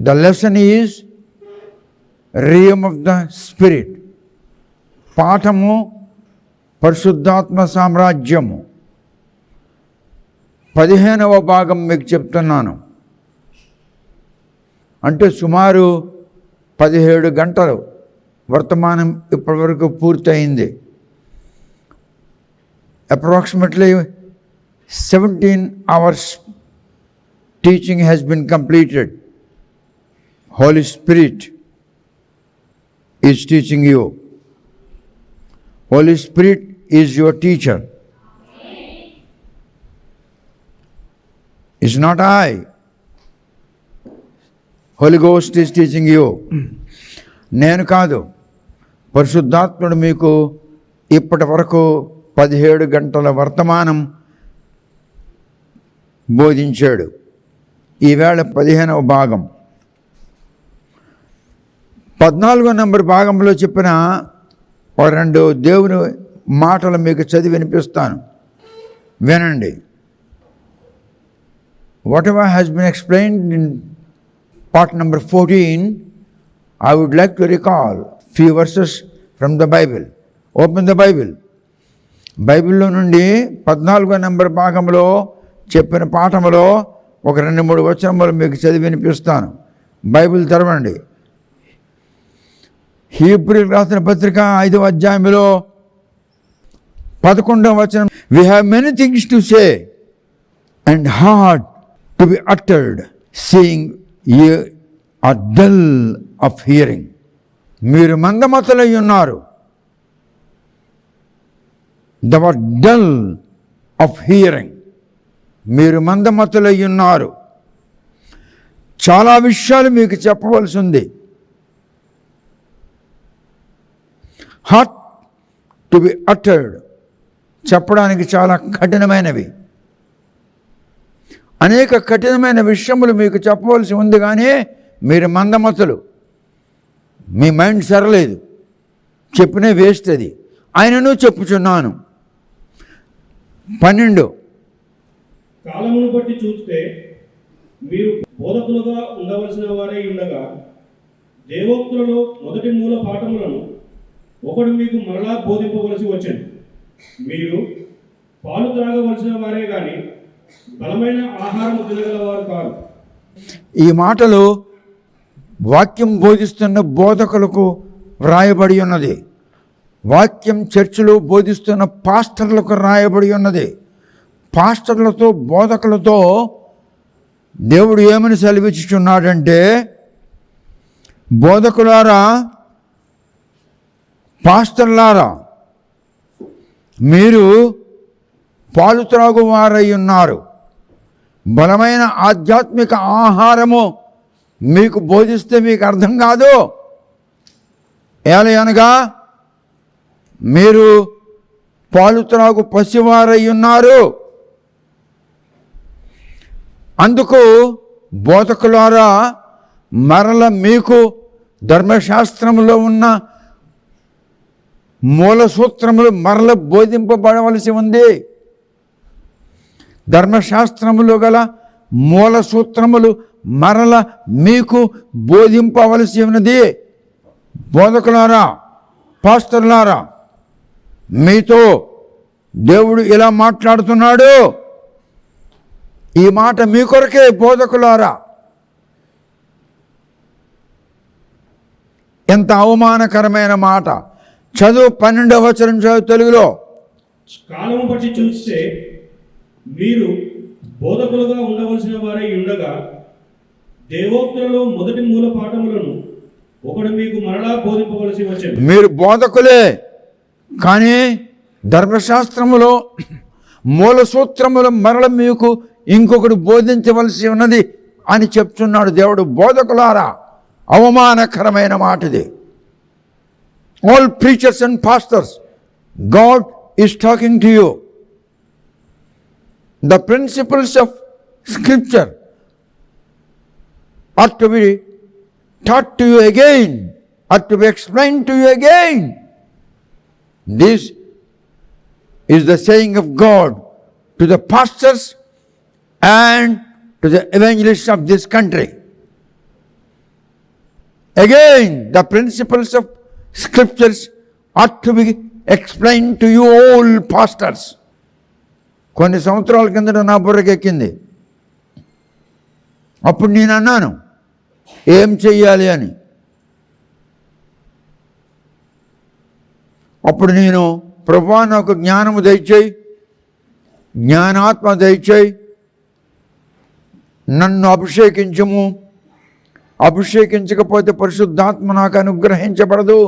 The lesson is realm of the spirit. పాఠము పరిశుద్ధాత్మ సామ్రాజ్యము. 15వ భాగం మీకు చెప్తున్నాను. అంటే సుమారు 17 గంటలు వర్తమానం ఇప్పటివరకు పూర్తయింది. Approximately 17 hours teaching has been completed. Holy Spirit is teaching you. Holy Spirit is your teacher. It's not I. Holy Ghost is teaching you. నేను కాదు, పరిశుద్ధాత్ముడు మీకు ఇప్పటి వరకు 17 గంటల వర్తమానం బోధించాడు. ఈవేళ 15వ భాగం. 14వ నంబర్ భాగంలో చెప్పిన 2 దేవుని మాటలు మీకు చదివి వినిపిస్తాను, వినండి. Whatever has been explained in part number 14, I would like to recall few verses from the Bible. Open the Bible. బైబిల్లో నుండి 14వ నంబర్ భాగంలో చెప్పిన పాఠంలో 2-3 వచనములు మీకు చదివి వినిపిస్తాను. బైబిల్ తెరవండి. హీబ్రీయులకు రాసిన పత్రిక 5వ అధ్యాయంలో 11వ వచనం. We have many things to say and hard to be uttered, seeing ye are dull of hearing. మీరు మందమతులై ఉన్నారు. The word dull of hearing. మీరు మందమతులై ఉన్నారు. చాలా విషయాలు మీకు చెప్పవలసి ఉంది. Hard to be uttered. చెప్పడానికి చాలా కఠినమైనవి. అనేక కఠినమైన విషయములు మీకు చెప్పవలసి ఉంది, కానీ మీరు మందమతులు. మీ మైండ్ సరలేదు, చెప్పినే వేస్ట్. అది ఆయనను చెప్పుచున్నాను. 12. కాలమును బట్టి చూస్తే మీరు బోధకులుగా ఉండవలసిన వారై ఉండగా, దేవోక్తులలో మొదటి మూల పాఠములను ఒకడు మీకు మరలా బోధింపవలసి వచ్చాను. మీరు పాలు త్రాగవలసిన వారే కానీ బలమైన ఆహారము తినగలవారు కాదు. ఈ మాటలు వాక్యం బోధిస్తున్న బోధకులకు వ్రాయబడి ఉన్నది. వాక్యం చర్చిలో బోధిస్తున్న పాస్టర్లకు రాయబడి ఉన్నది. పాస్టర్లతో బోధకులతో దేవుడు ఏమని సెలవిచ్చుచున్నాడంటే, బోధకులారా, పాస్టర్లారా, మీరు పాలు త్రాగువారై ఉన్నారు. బలమైన ఆధ్యాత్మిక ఆహారము మీకు బోధిస్తే మీకు అర్థం కాదు. ఏలయనగా మీరు పాలు త్రాగు పసివారై ఉన్నారు. అందుకు బోధకులారా, మరల మీకు ధర్మశాస్త్రంలో ఉన్న మూల సూత్రములు మరల బోధింపబడవలసి ఉంది. ధర్మశాస్త్రములో గల మూల సూత్రములు మరల మీకు బోధింపవలసి ఉన్నది. బోధకులారా, పాస్టర్లారా, మీతో దేవుడు ఇలా మాట్లాడుతున్నాడు. ఈ మాట మీ కొరకే బోధకులారా. ఎంత అవమానకరమైన మాట. చదువు 12వ వచనం చదువు తెలుగులో. కాలము బట్టి చూస్తే మీరు బోధకులుగా ఉండవలసిన వారై ఉండగా, దేవోక్తులలో మొదటి మూల పాఠములను ఒకడు మీకు మరలా బోధింపవలసి వచ్చాడు. మీరు బోధకులే, కానీ ధర్మశాస్త్రములో మూల సూత్రములు మరల మీకు ఇంకొకడు బోధించవలసి ఉన్నది అని చెప్తున్నాడు దేవుడు. బోధకులారా, అవమానకరమైన మాట ఇది. All preachers and pastors, God is talking to you. The principles of Scripture are to be taught to you again, are to be explained to you again. This is the saying of God to the pastors and to the evangelists of this country. Again, the principles of scriptures ought to be explained to you all pastors. కొన్ని సంవత్సరాల కిందట నా బుర్రకెక్కింది. అప్పుడు నేను అన్నాను, ఏం చెయ్యాలి అని. అప్పుడు నేను, ప్రభువా నాకు జ్ఞానము దయచేయి, జ్ఞానాత్మ దయచేయి, నన్ను అభిషేకించము, అభిషేకించకపోతే పరిశుద్ధాత్మ నాకు అనుగ్రహించబడదు,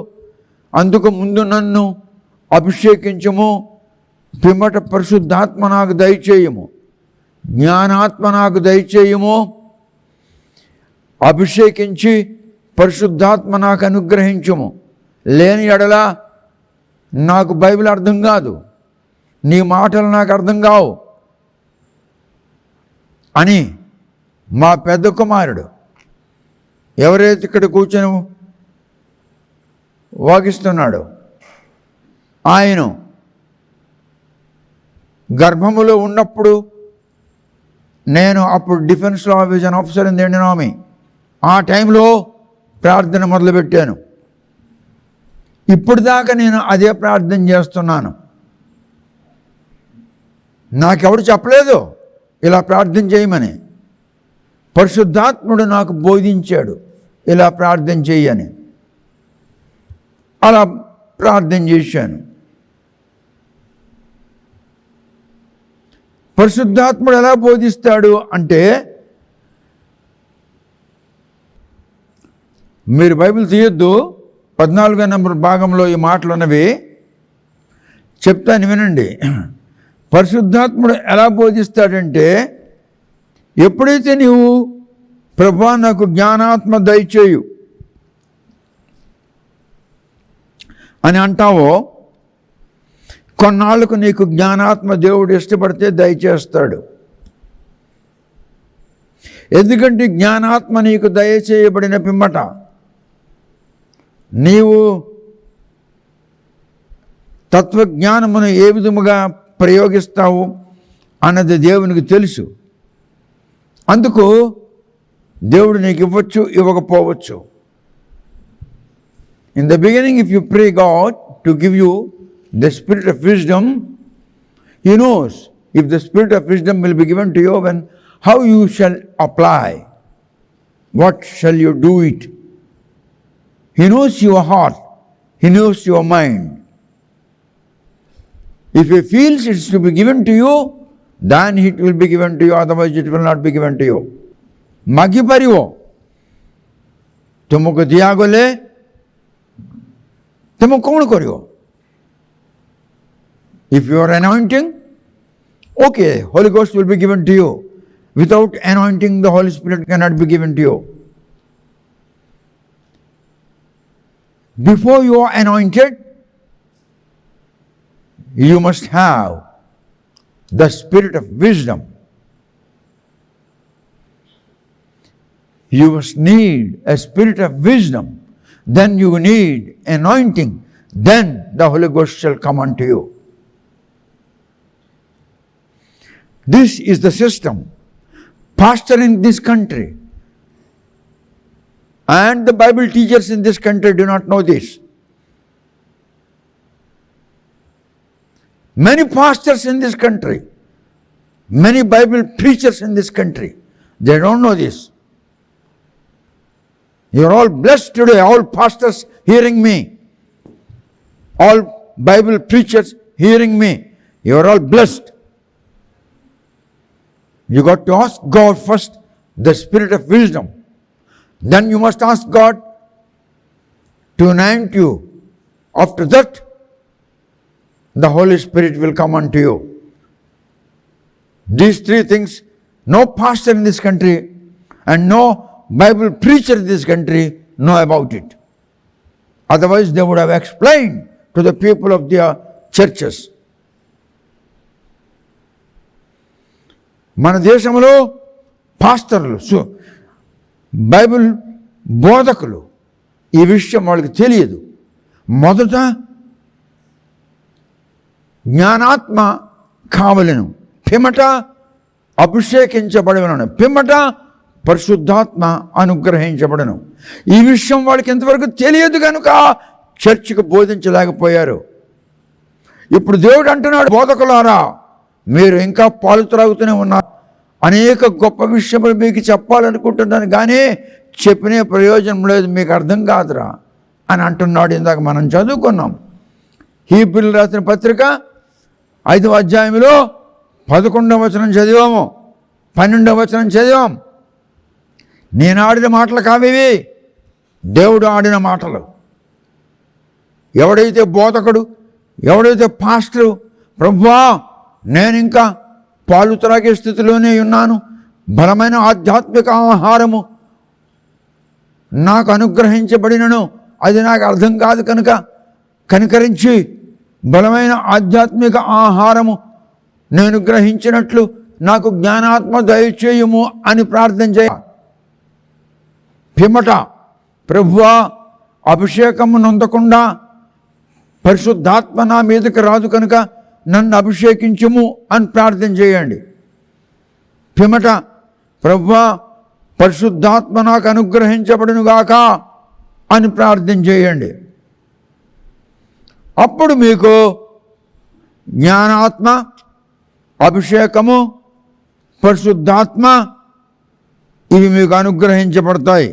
అందుకు ముందు నన్ను అభిషేకించము, పిమ్మట పరిశుద్ధాత్మ నాకు దయచేయము, జ్ఞానాత్మ నాకు దయచేయము, అభిషేకించి పరిశుద్ధాత్మ నాకు అనుగ్రహించము, లేని ఎడల నాకు బైబిల్ అర్థం కాదు, నీ మాటలు నాకు అర్థం కావు అని మా పెద్ద కుమారుడు ఎవరైతే ఇక్కడ కూర్చొని వాగిస్తున్నాడో ఆయన గర్భములో ఉన్నప్పుడు, నేను అప్పుడు డిఫెన్స్లో office an officer in the Indian army, ఆ టైంలో ప్రార్థన మొదలుపెట్టాను. ఇప్పుడు దాకా నేను అదే ప్రార్థన చేస్తున్నాను. నాకెవడు చెప్పలేదు ఇలా ప్రార్థన చేయమని. పరిశుద్ధాత్ముడు నాకు బోధించాడు ఇలా ప్రార్థన చేయని. అలా ప్రార్థన చేశాను. పరిశుద్ధాత్ముడు ఎలా బోధిస్తాడు అంటే, మీరు బైబిల్ తీయొద్దు, 14వ నంబర్ భాగంలో ఈ మాటలు ఉన్నవి చెప్తాను, వినండి. పరిశుద్ధాత్ముడు ఎలా బోధిస్తాడంటే, ఎప్పుడైతే నీవు ప్రభువా నాకు జ్ఞానాత్మ దయచేయు అని అంటావో, కొన్నాళ్ళకు నీకు జ్ఞానాత్మ దేవుడు ఇష్టపడితే దయచేస్తాడు. ఎందుకంటే జ్ఞానాత్మ నీకు దయచేయబడిన పిమ్మట నీవు తత్వజ్ఞానమును ఏ విధముగా ప్రయోగిస్తావు అన్నది దేవునికి తెలుసు. అందుకు దేవుడు నీకు ఇవ్వచ్చు, ఇవ్వకపోవచ్చు. In the beginning if you pray God to give you the spirit of wisdom, he knows if the spirit of wisdom will be given to you, when how you shall apply, what shall you do it. He knows your heart, he knows your mind. If he feels it's to be given to you, then it will be given to you, otherwise it will not be given to you. Magi parivo तुमको दिया गले तुम कौन करियो. If you are anointing, okay, Holy Ghost will be given to you. Without anointing, the Holy Spirit cannot be given to you. Before you are anointed, you must have the spirit of wisdom. You must need a spirit of wisdom. Then you need anointing. Then the Holy Ghost shall come unto you. This is the system. Pastor in this country and the Bible teachers in this country do not know this. Many pastors in this country, many Bible preachers in this country, they don't know this. You are all blessed today, all pastors hearing me, all Bible preachers hearing me. You are all blessed. You got to ask God first the spirit of wisdom. Then you must ask God to anoint you. After that, the Holy Spirit will come unto you. These three things, no pastor in this country and no Bible preacher in this country know about it. Otherwise, they would have explained to the people of their churches. మన దేశంలో పాస్టర్లు, Bible బోధకులు ఈ విషయం వాళ్ళకి తెలియదు. మొదట జ్ఞానాత్మ కావలను, పిమ్మట అభిషేకించబడవలను, పిమ్మట పరిశుద్ధాత్మ అనుగ్రహించబడను. ఈ విషయం వాళ్ళకి ఇంతవరకు తెలియదు కనుక చర్చికి బోధించలేకపోయారు. ఇప్పుడు దేవుడు అంటున్నాడు, బోధకులారా మీరు ఇంకా పాలు త్రాగుతూనే ఉన్నారు. అనేక గొప్ప విషయములు మీకు చెప్పాలనుకుంటున్నాను కానీ చెప్పినే ప్రయోజనం లేదు, మీకు అర్థం కాదురా అని అంటున్నాడు. ఇందాక మనం చదువుకున్నాం. హీబ్రీయులకు రాసిన పత్రిక 5వ అధ్యాయంలో 11వ వచనం చదివాము, 12వ వచనం చదివాం. నేను ఆడిన మాటలు కావివి, దేవుడు ఆడిన మాటలు. ఎవడైతే బోధకుడు, ఎవడైతే పాస్టరు, ప్రభువా నేను ఇంకా పాలు త్రాగే స్థితిలోనే ఉన్నాను, బలమైన ఆధ్యాత్మిక ఆహారము నాకు అనుగ్రహించబడినను, అది నాకు అర్థం కాదు కనుక కనికరించి బలమైన ఆధ్యాత్మిక ఆహారము నేను గ్రహించినట్లు నాకు జ్ఞానాత్మ దయచేయుము అని ప్రార్థన చేయ. పిమ్మట ప్రభువా అభిషేకము నొందకుండా పరిశుద్ధాత్మ నా మీదకి రాదు కనుక నన్ను అభిషేకించుము అని ప్రార్థన చేయండి. పిమ్మట ప్రభువా పరిశుద్ధాత్మ నాకు అనుగ్రహించబడునుగాక అని ప్రార్థన చేయండి. అప్పుడు మీకు జ్ఞానాత్మ, అభిషేకము, పరిశుద్ధాత్మ ఇవి మీకు అనుగ్రహించబడతాయి.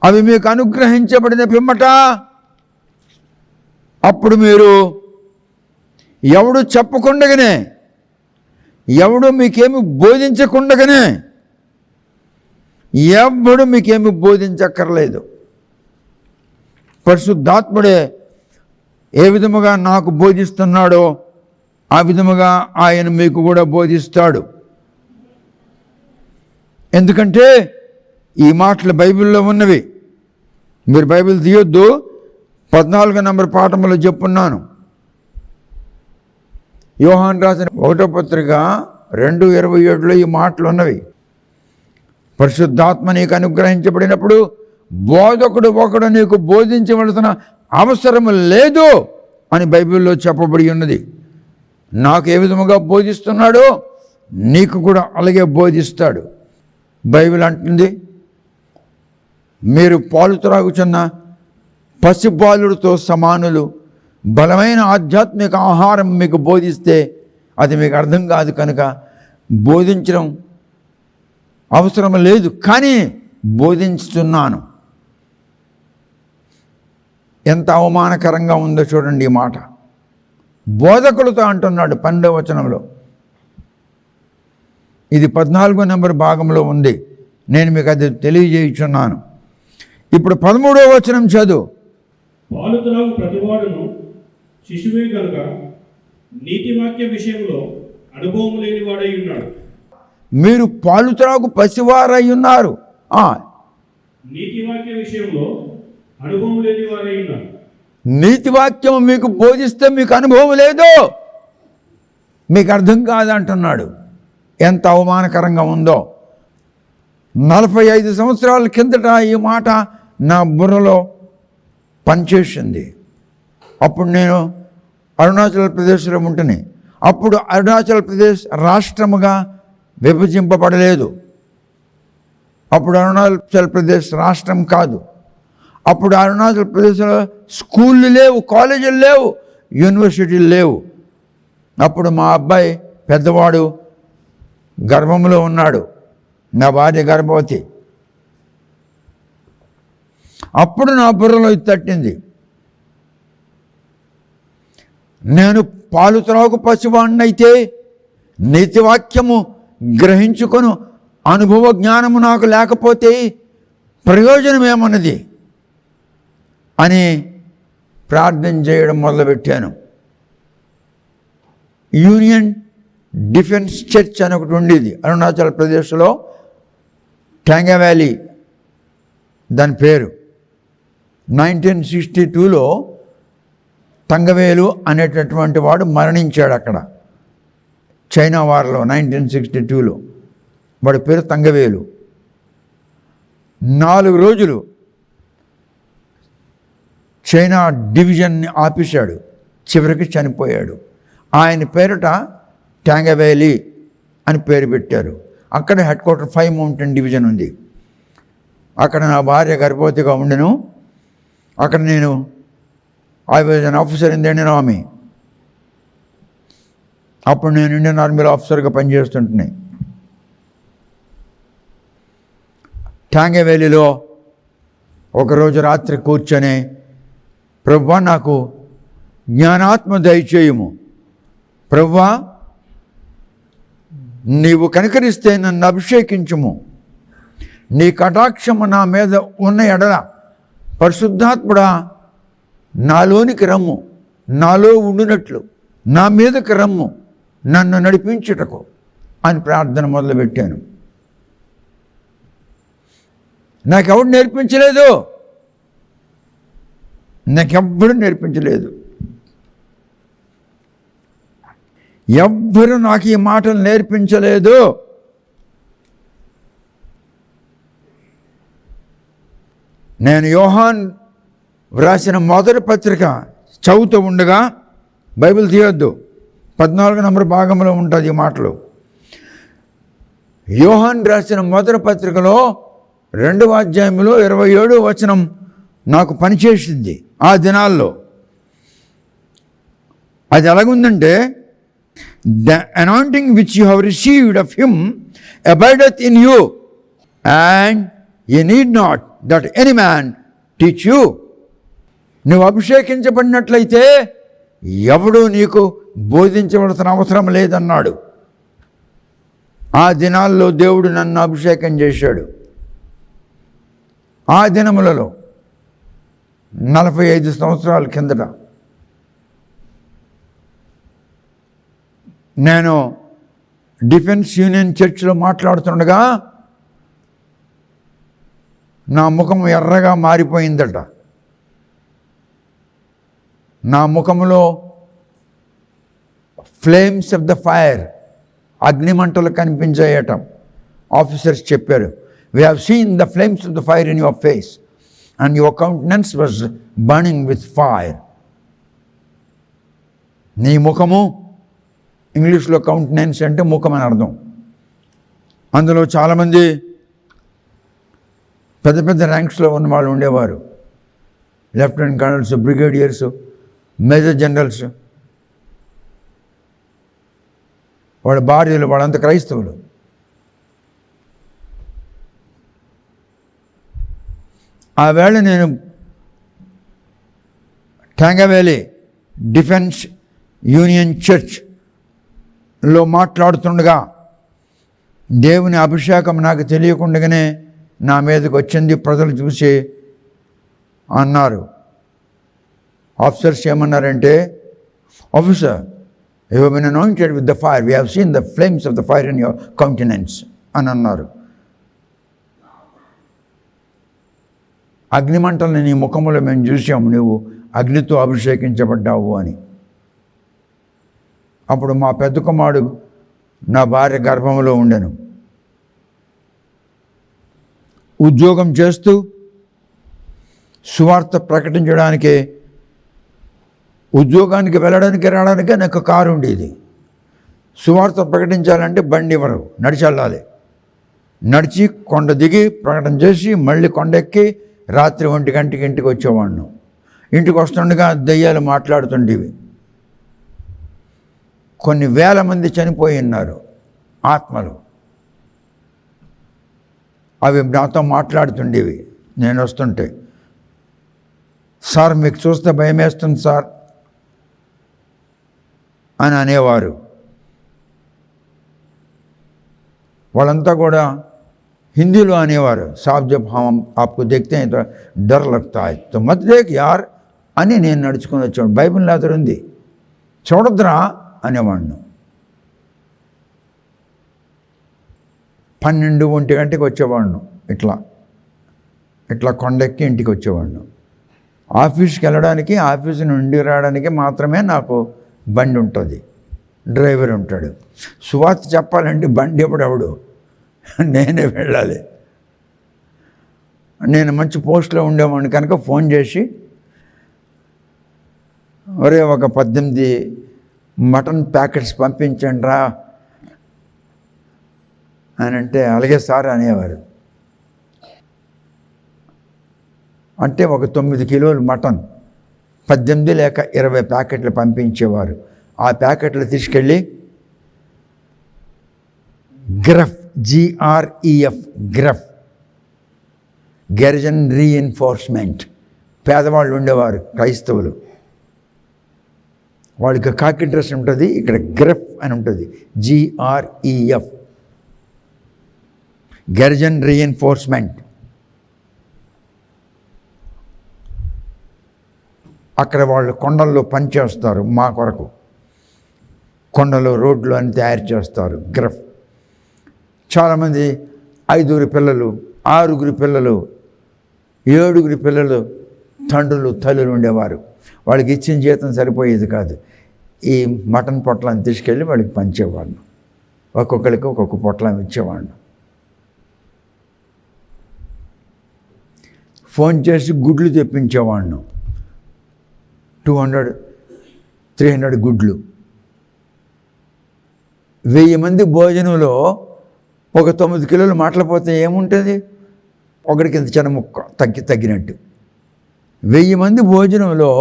అవి మీకు అనుగ్రహించబడిన పిమ్మట అప్పుడు మీరు ఎవడు చెప్పకుండగానే, ఎవడు మీకేమి బోధించకుండగానే, ఎవడు మీకేమి బోధించక్కర్లేదు, పరిశుద్ధాత్ముడే ఏ విధముగా నాకు బోధిస్తున్నాడో ఆ విధముగా ఆయన మీకు కూడా బోధిస్తాడు. ఎందుకంటే ఈ మాటలు బైబిల్లో ఉన్నవి. మీరు బైబిల్ తీయొద్దు, 14వ నంబర్ పాఠంలో చెప్పున్నాను. యోహాను రాసిన 1వ పత్రిక 2:27లో ఈ మాటలు ఉన్నవి. పరిశుద్ధాత్మ నీకు అనుగ్రహించబడినప్పుడు బోధకుడు ఒకడు నీకు బోధించవలసిన అవసరం లేదు అని బైబిల్లో చెప్పబడి ఉన్నది. నాకు ఏ విధముగా బోధిస్తున్నాడో నీకు కూడా అలాగే బోధిస్తాడు. బైబిల్ అంటుంది, మీరు పాలు త్రాగుచున్న పసిబాలుడితో సమానులు, బలమైన ఆధ్యాత్మిక ఆహారం మీకు బోధిస్తే అది మీకు అర్థం కాదు కనుక బోధించడం అవసరం లేదు, కానీ బోధించుతున్నాను. ఎంత అవమానకరంగా ఉందో చూడండి ఈ మాట. బోధకులతో అంటున్నాడు 12వ వచనంలో. ఇది 14వ నంబర్ భాగంలో ఉంది, నేను మీకు అది తెలియజేయుచున్నాను. ఇప్పుడు 13వ వచనం చదువు. పాలు త్రాగు ప్రతివాడును శిశువే కనుక నీతి వాక్య విషయంలో అనుభవం లేని వాడై ఉన్నాడు. మీరు పాలు త్రాగు పసివారై ఉన్నారు. నీతి వాక్య విషయంలో అనుభవం లేని వాడై ఉన్నాడు. నీతి వాక్యం మీకు బోధిస్తే మీకు అనుభవం లేదు, మీకు అర్థం కాదంటున్నాడు. ఎంత అవమానకరంగా ఉందో. 45 సంవత్సరాల కిందట ఈ మాట నా బుర్రలో పనిచేసింది. అప్పుడు నేను అరుణాచల్ ప్రదేశ్లో ఉంటుని. అప్పుడు అరుణాచల్ ప్రదేశ్ రాష్ట్రముగా విభజింపబడలేదు. అప్పుడు అరుణాచల్ ప్రదేశ్ రాష్ట్రం కాదు. అప్పుడు అరుణాచల్ ప్రదేశ్లో స్కూళ్ళు లేవు, కాలేజీలు లేవు, యూనివర్సిటీలు లేవు. అప్పుడు మా అబ్బాయి పెద్దవాడు గర్భంలో ఉన్నాడు, నా భార్య గర్భవతి. అప్పుడు నా బుర్రలో ఇది తట్టింది, నేను పాలు త్రాగు పసివాణ్ణైతే నీతివాక్యము గ్రహించుకొను అనుభవ జ్ఞానము నాకు లేకపోతే ప్రయోజనం ఏమన్నది అని ప్రార్థన చేయడం మొదలుపెట్టాను. యూనియన్ డిఫెన్స్ చర్చ్ అని ఒకటి ఉండేది అరుణాచల్ ప్రదేశ్లో, ట్యాంగా వ్యాలీ దాని పేరు. 1962లో తంగవేలు అనేటటువంటి వాడు మరణించాడు అక్కడ, చైనా వార్లో. 1962లో వాడి పేరు తంగవేలు. 4 రోజులు చైనా డివిజన్ని ఆపేశాడు, చివరికి చనిపోయాడు. ఆయన పేరిట ట్యాంగా వ్యాలీ అని పేరు పెట్టారు. అక్కడ హెడ్ క్వార్టర్ 5 మౌంటైన్ డివిజన్ ఉంది. అక్కడ నా భార్య గర్భవతిగా ఉండెను. అక్కడ నేను I was an officer in the Indian army. అప్పుడు నేను ఇండియన్ ఆర్మీలో ఆఫీసర్గా పనిచేస్తుంటున్నాయి. ట్యాంగవేలిలో ఒకరోజు రాత్రి కూర్చొని, ప్రభువా నాకు జ్ఞానాత్మ దయచేయము, ప్రభువా నీవు కనికరిస్తే నన్ను అభిషేకించుము, నీ కటాక్షము నా మీద ఉన్న ఎడల పరిశుద్ధాత్ముడా నాలోనికి రమ్ము, నాలో ఉండునట్లు నా మీదకి రమ్ము, నన్ను నడిపించుటకు అని ప్రార్థన మొదలుపెట్టాను. నాకెవడు నేర్పించలేదు, నాకెవ్వడు నేర్పించలేదు. ఎవ్వరూ నాకు ఈ మాటలు నేర్పించలేదు. నేను యోహాన్ వ్రాసిన మొదటి పత్రిక చదువుతూ ఉండగా, బైబిల్ తీయొద్దు, 14 నంబర్ భాగంలో ఉంటుంది ఈ మాటలు. యోహాన్ రాసిన మొదటి పత్రికలో 2వ అధ్యాయంలో 27వ వచనం నాకు పనిచేసింది ఆ దినాల్లో. అది ఎలాగుందంటే, the anointing which you have received of him abideth in you, and you need not that any man teach you. నువ్వు అభిషేకించబడినట్లయితే ఎవడూ నీకు బోధించవలసిన అవసరం లేదన్నాడు. ఆ దినాల్లో దేవుడు నన్ను అభిషేకం చేశాడు. ఆ దినములలో 45 సంవత్సరాల కిందట నేను డిఫెన్స్ యూనియన్ చర్చ్లో మాట్లాడుతుండగా నా ముఖం ఎర్రగా మారిపోయిందట. నా ముఖంలో ఫ్లేమ్స్ ఆఫ్ ద ఫైర్, అగ్నిమంటలు కనిపించాయట. ఆఫీసర్స్ చెప్పారు, we have seen the flames of the fire in your face and your countenance was burning with fire. నీ ముఖము, ఇంగ్లీష్లో కౌంటెనెన్స్ అంటే ముఖం అని అర్థం. అందులో చాలామంది పెద్ద పెద్ద ర్యాంక్స్లో ఉన్న వాళ్ళు ఉండేవారు, లెఫ్టినెంట్ కర్నల్స్, బ్రిగేడియర్స్, మేజర్ జనరల్స్. వాళ్ళ భార్యలు వాళ్ళంతా క్రైస్తవులు. ఆ వేళ నేను ట్యాంగవేలి డిఫెన్స్ యూనియన్ చర్చ్లో మాట్లాడుతుండగా దేవుని అభిషేకం నాకు తెలియకుండానే నా మీదకి వచ్చింది. ప్రజలు చూసి అన్నారు, ఆఫీసర్స్ ఏమన్నారంటే, officer, you have been anointed with the fire, we have seen the flames of the fire in your countenance అని అన్నారు. అగ్నిమంటల్ని నీ ముఖంలో మేము చూసాము, నువ్వు అగ్నితో అభిషేకించబడ్డావు అని. అప్పుడు మా పెద్ద కుమారుడు నా భార్య గర్భంలో ఉండెను. ఉద్యోగం చేస్తూ సువార్త ప్రకటించడానికి, ఉద్యోగానికి వెళ్ళడానికి రావడానికే నాకు కారు ఉండేది. సువార్త ప్రకటించాలంటే బండి ఇవ్వరు, నడిచి వెళ్ళాలి. నడిచి కొండ దిగి ప్రకటన చేసి మళ్ళీ కొండ ఎక్కి రాత్రి 1 గంటకి ఇంటికి వచ్చేవాడిను. ఇంటికి వస్తుండగా దెయ్యాలు మాట్లాడుతుండేవి. కొన్ని వేల మంది చనిపోయి ఉన్నారు ఆత్మలు. అవి నాతో మాట్లాడుతుండేవి నేను వస్తుంటే. సార్, మీకు చూస్తే భయం వేస్తుంది సార్ అని అనేవారు. వాళ్ళంతా కూడా హిందీలో అనేవారు, సాబ్ జబ్ హమ్ ఆప్కు దేఖ్తే హై తో డర్ లగ్తా హై తో మత్ దేఖ్ యార్ అని నేను నడుచుకొని వచ్చాను. బైబిల్ నా దగ్గర ఉంది, చూడద్దురా అనేవాడిను. 12-1 గంటకి వచ్చేవాడిను. ఇట్లా కొండెక్కి ఇంటికి వచ్చేవాడిను. ఆఫీస్కి వెళ్ళడానికి, ఆఫీసు నుండి రావడానికి మాత్రమే నాకు బండి ఉంటుంది, డ్రైవర్ ఉంటాడు. సువార్త చెప్పాలంటే బండి ఎవడు నేనే వెళ్ళాలి. నేను మంచి పోస్ట్లో ఉండేవాడిని కనుక ఫోన్ చేసి, ఒరే ఒక 18 మటన్ ప్యాకెట్స్ పంపించండి రా అని అంటే, అలాగే సార్ అనేవారు. అంటే ఒక 9 కిలోలు మటన్ 18 లేక 20 ప్యాకెట్లు పంపించేవారు. ఆ ప్యాకెట్లు తీసుకెళ్ళి గ్రఫ్, GREF, గ్రఫ్, గెరిజన్ రీఎన్ఫోర్స్మెంట్, పేదవాళ్ళు ఉండేవారు క్రైస్తవులు. వాళ్ళకి కాకి డ్రెస్ ఉంటుంది, ఇక్కడ గ్రఫ్ అని ఉంటుంది, GREF, గెరిజన్ రీఎన్ఫోర్స్మెంట్. అక్కడ వాళ్ళు కొండల్లో పనిచేస్తారు మా కొరకు. కొండలో రోడ్లు అని తయారు చేస్తారు, గ్రఫ్. చాలామంది 5 పిల్లలు, 6 పిల్లలు, 7 పిల్లలు తండ్రులు తల్లులు ఉండేవారు. వాళ్ళకి ఇచ్చిన జీతం సరిపోయేది కాదు. ఈ మటన్ పొట్లాన్ని తీసుకెళ్ళి వాళ్ళకి పంచేవాడిని. ఒక్కొక్కరికి ఒక్కొక్క పొట్లం ఇచ్చేవాడిని. ఫోన్ చేసి గుడ్లు తెప్పించేవాడిను. 200-300 గుడ్లు. 1000 మంది భోజనంలో ఒక 9 కిలోలు మాటలపోతే ఏముంటుంది? ఒకడికి ఇంత చిన్న ముక్క తగ్గినట్టు. 1000 మంది భోజనంలో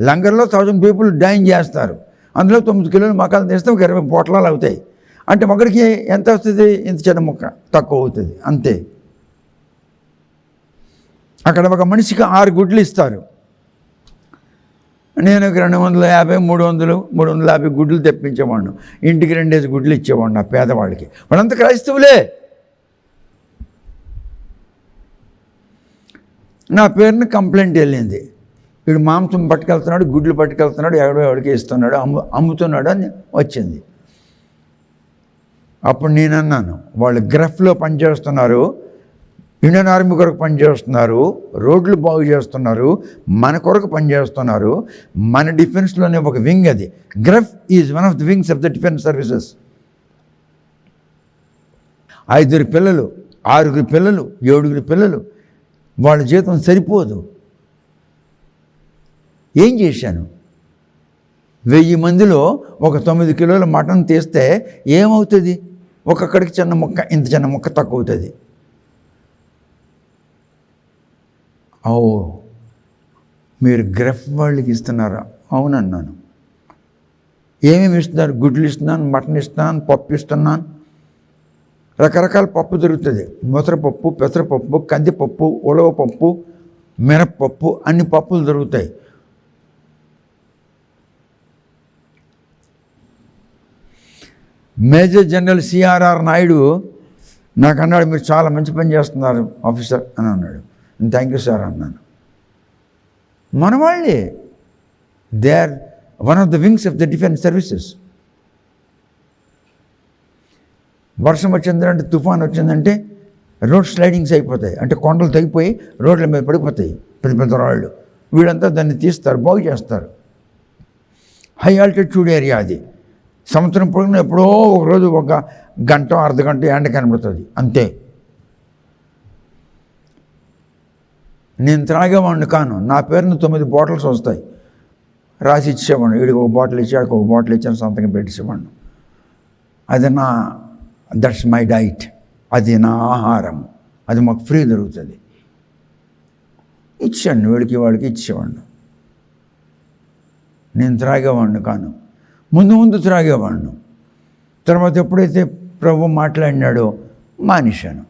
లంగర్లో 1000 పీపుల్ డైన్ చేస్తారు. అందులో 9 కిలోలు మకాలు తీస్తే ఒక 20 పొట్లాలు అవుతాయి. అంటే ఒకడికి ఎంత వస్తుంది? ఇంత చిన్న ముక్క తక్కువ అవుతుంది, అంతే. అక్కడ ఒక మనిషికి 6 గుడ్లు ఇస్తారు. నేను 250, 300, 350 గుడ్లు తెప్పించేవాడిను. ఇంటికి 2 గుడ్లు ఇచ్చేవాడిని ఆ పేదవాడికి. వాళ్ళంతా క్రైస్తవులే. నా పేరుని కంప్లైంట్ వెళ్ళింది, వీడు మాంసం పట్టుకెళ్తున్నాడు, గుడ్లు పట్టుకెళ్తున్నాడు, ఎవడికి ఇస్తున్నాడు, అమ్ముతున్నాడు అని వచ్చింది. అప్పుడు నేను అన్నాను, వాళ్ళు గ్రఫ్లో పనిచేస్తున్నారు, ఇండియన్ ఆర్మీ కొరకు పనిచేస్తున్నారు, రోడ్లు బాగు చేస్తున్నారు, మన కొరకు పనిచేస్తున్నారు. మన డిఫెన్స్లోనే ఒక వింగ్ అది. GREF is one of the wings of the defence services. 5 పిల్లలు, 6 పిల్లలు, 7 పిల్లలు, వాళ్ళ జీతం సరిపోదు. ఏం చేశాను? 1000 మందిలో ఒక 9 కిలోల మటన్ తీస్తే ఏమవుతుంది? ఒక్కొక్కడికి చిన్న ముక్క, ఇంత చిన్న ముక్క తక్కువ అవుతుంది. ఓ, మీరు గ్రఫ్ వాళ్ళకి ఇస్తున్నారా? అవునన్నాను. ఏమేమి ఇస్తున్నారు? గుడ్లు ఇస్తున్నాను, మటన్ ఇస్తున్నాను, పప్పు ఇస్తున్నాను. రకరకాల పప్పు దొరుకుతుంది. ముసరపప్పు, పెసరపప్పు, కందిపప్పు, ఉలవపప్పు, మినప్పప్పు, అన్ని పప్పులు దొరుకుతాయి. మేజర్ జనరల్ CRR నాయుడు నాకు అన్నాడు, మీరు చాలా మంచి పని చేస్తున్నారు ఆఫీసర్ అని అన్నాడు. థ్యాంక్ యూ సార్ అన్నాను. మన వాళ్ళే, they are one of the wings of the defence services. వర్షం వచ్చిందంటే, తుఫాన్ వచ్చిందంటే రోడ్ స్లైడింగ్స్ అయిపోతాయి. అంటే కొండలు తగ్గిపోయి రోడ్ల మీద పడిపోతాయి పెద్ద పెద్ద రాళ్ళు. వీళ్ళంతా దాన్ని తీస్తారు, బాగు చేస్తారు. హై ఆల్టిట్యూడ్ ఏరియా అది. సంవత్సరం పొడుగున ఎప్పుడో ఒకరోజు ఒక గంట, అర్ధగంట ఎండ కనబడుతుంది, అంతే. నేను త్రాగేవాడిని కాను. నా పేరున 9 బాటిల్స్ వస్తాయి, రాసి ఇచ్చేవాడిని. వీడికి ఒక బాటిల్ ఇచ్చి, ఆడికి ఒక బాటిల్ ఇచ్చాను, సంతకం పెట్టించేవాడిని. అది దట్స్ మై డైట్, అది నా ఆహారం, అది మాకు ఫ్రీ దొరుకుతుంది. ఇచ్చాను, వీడికి వాడికి ఇచ్చేవాడిని. నేను త్రాగేవాడిని కాను. ముందు త్రాగేవాడిని. తర్వాత ఎప్పుడైతే ప్రభు మాట్లాడినాడో మానేశాను.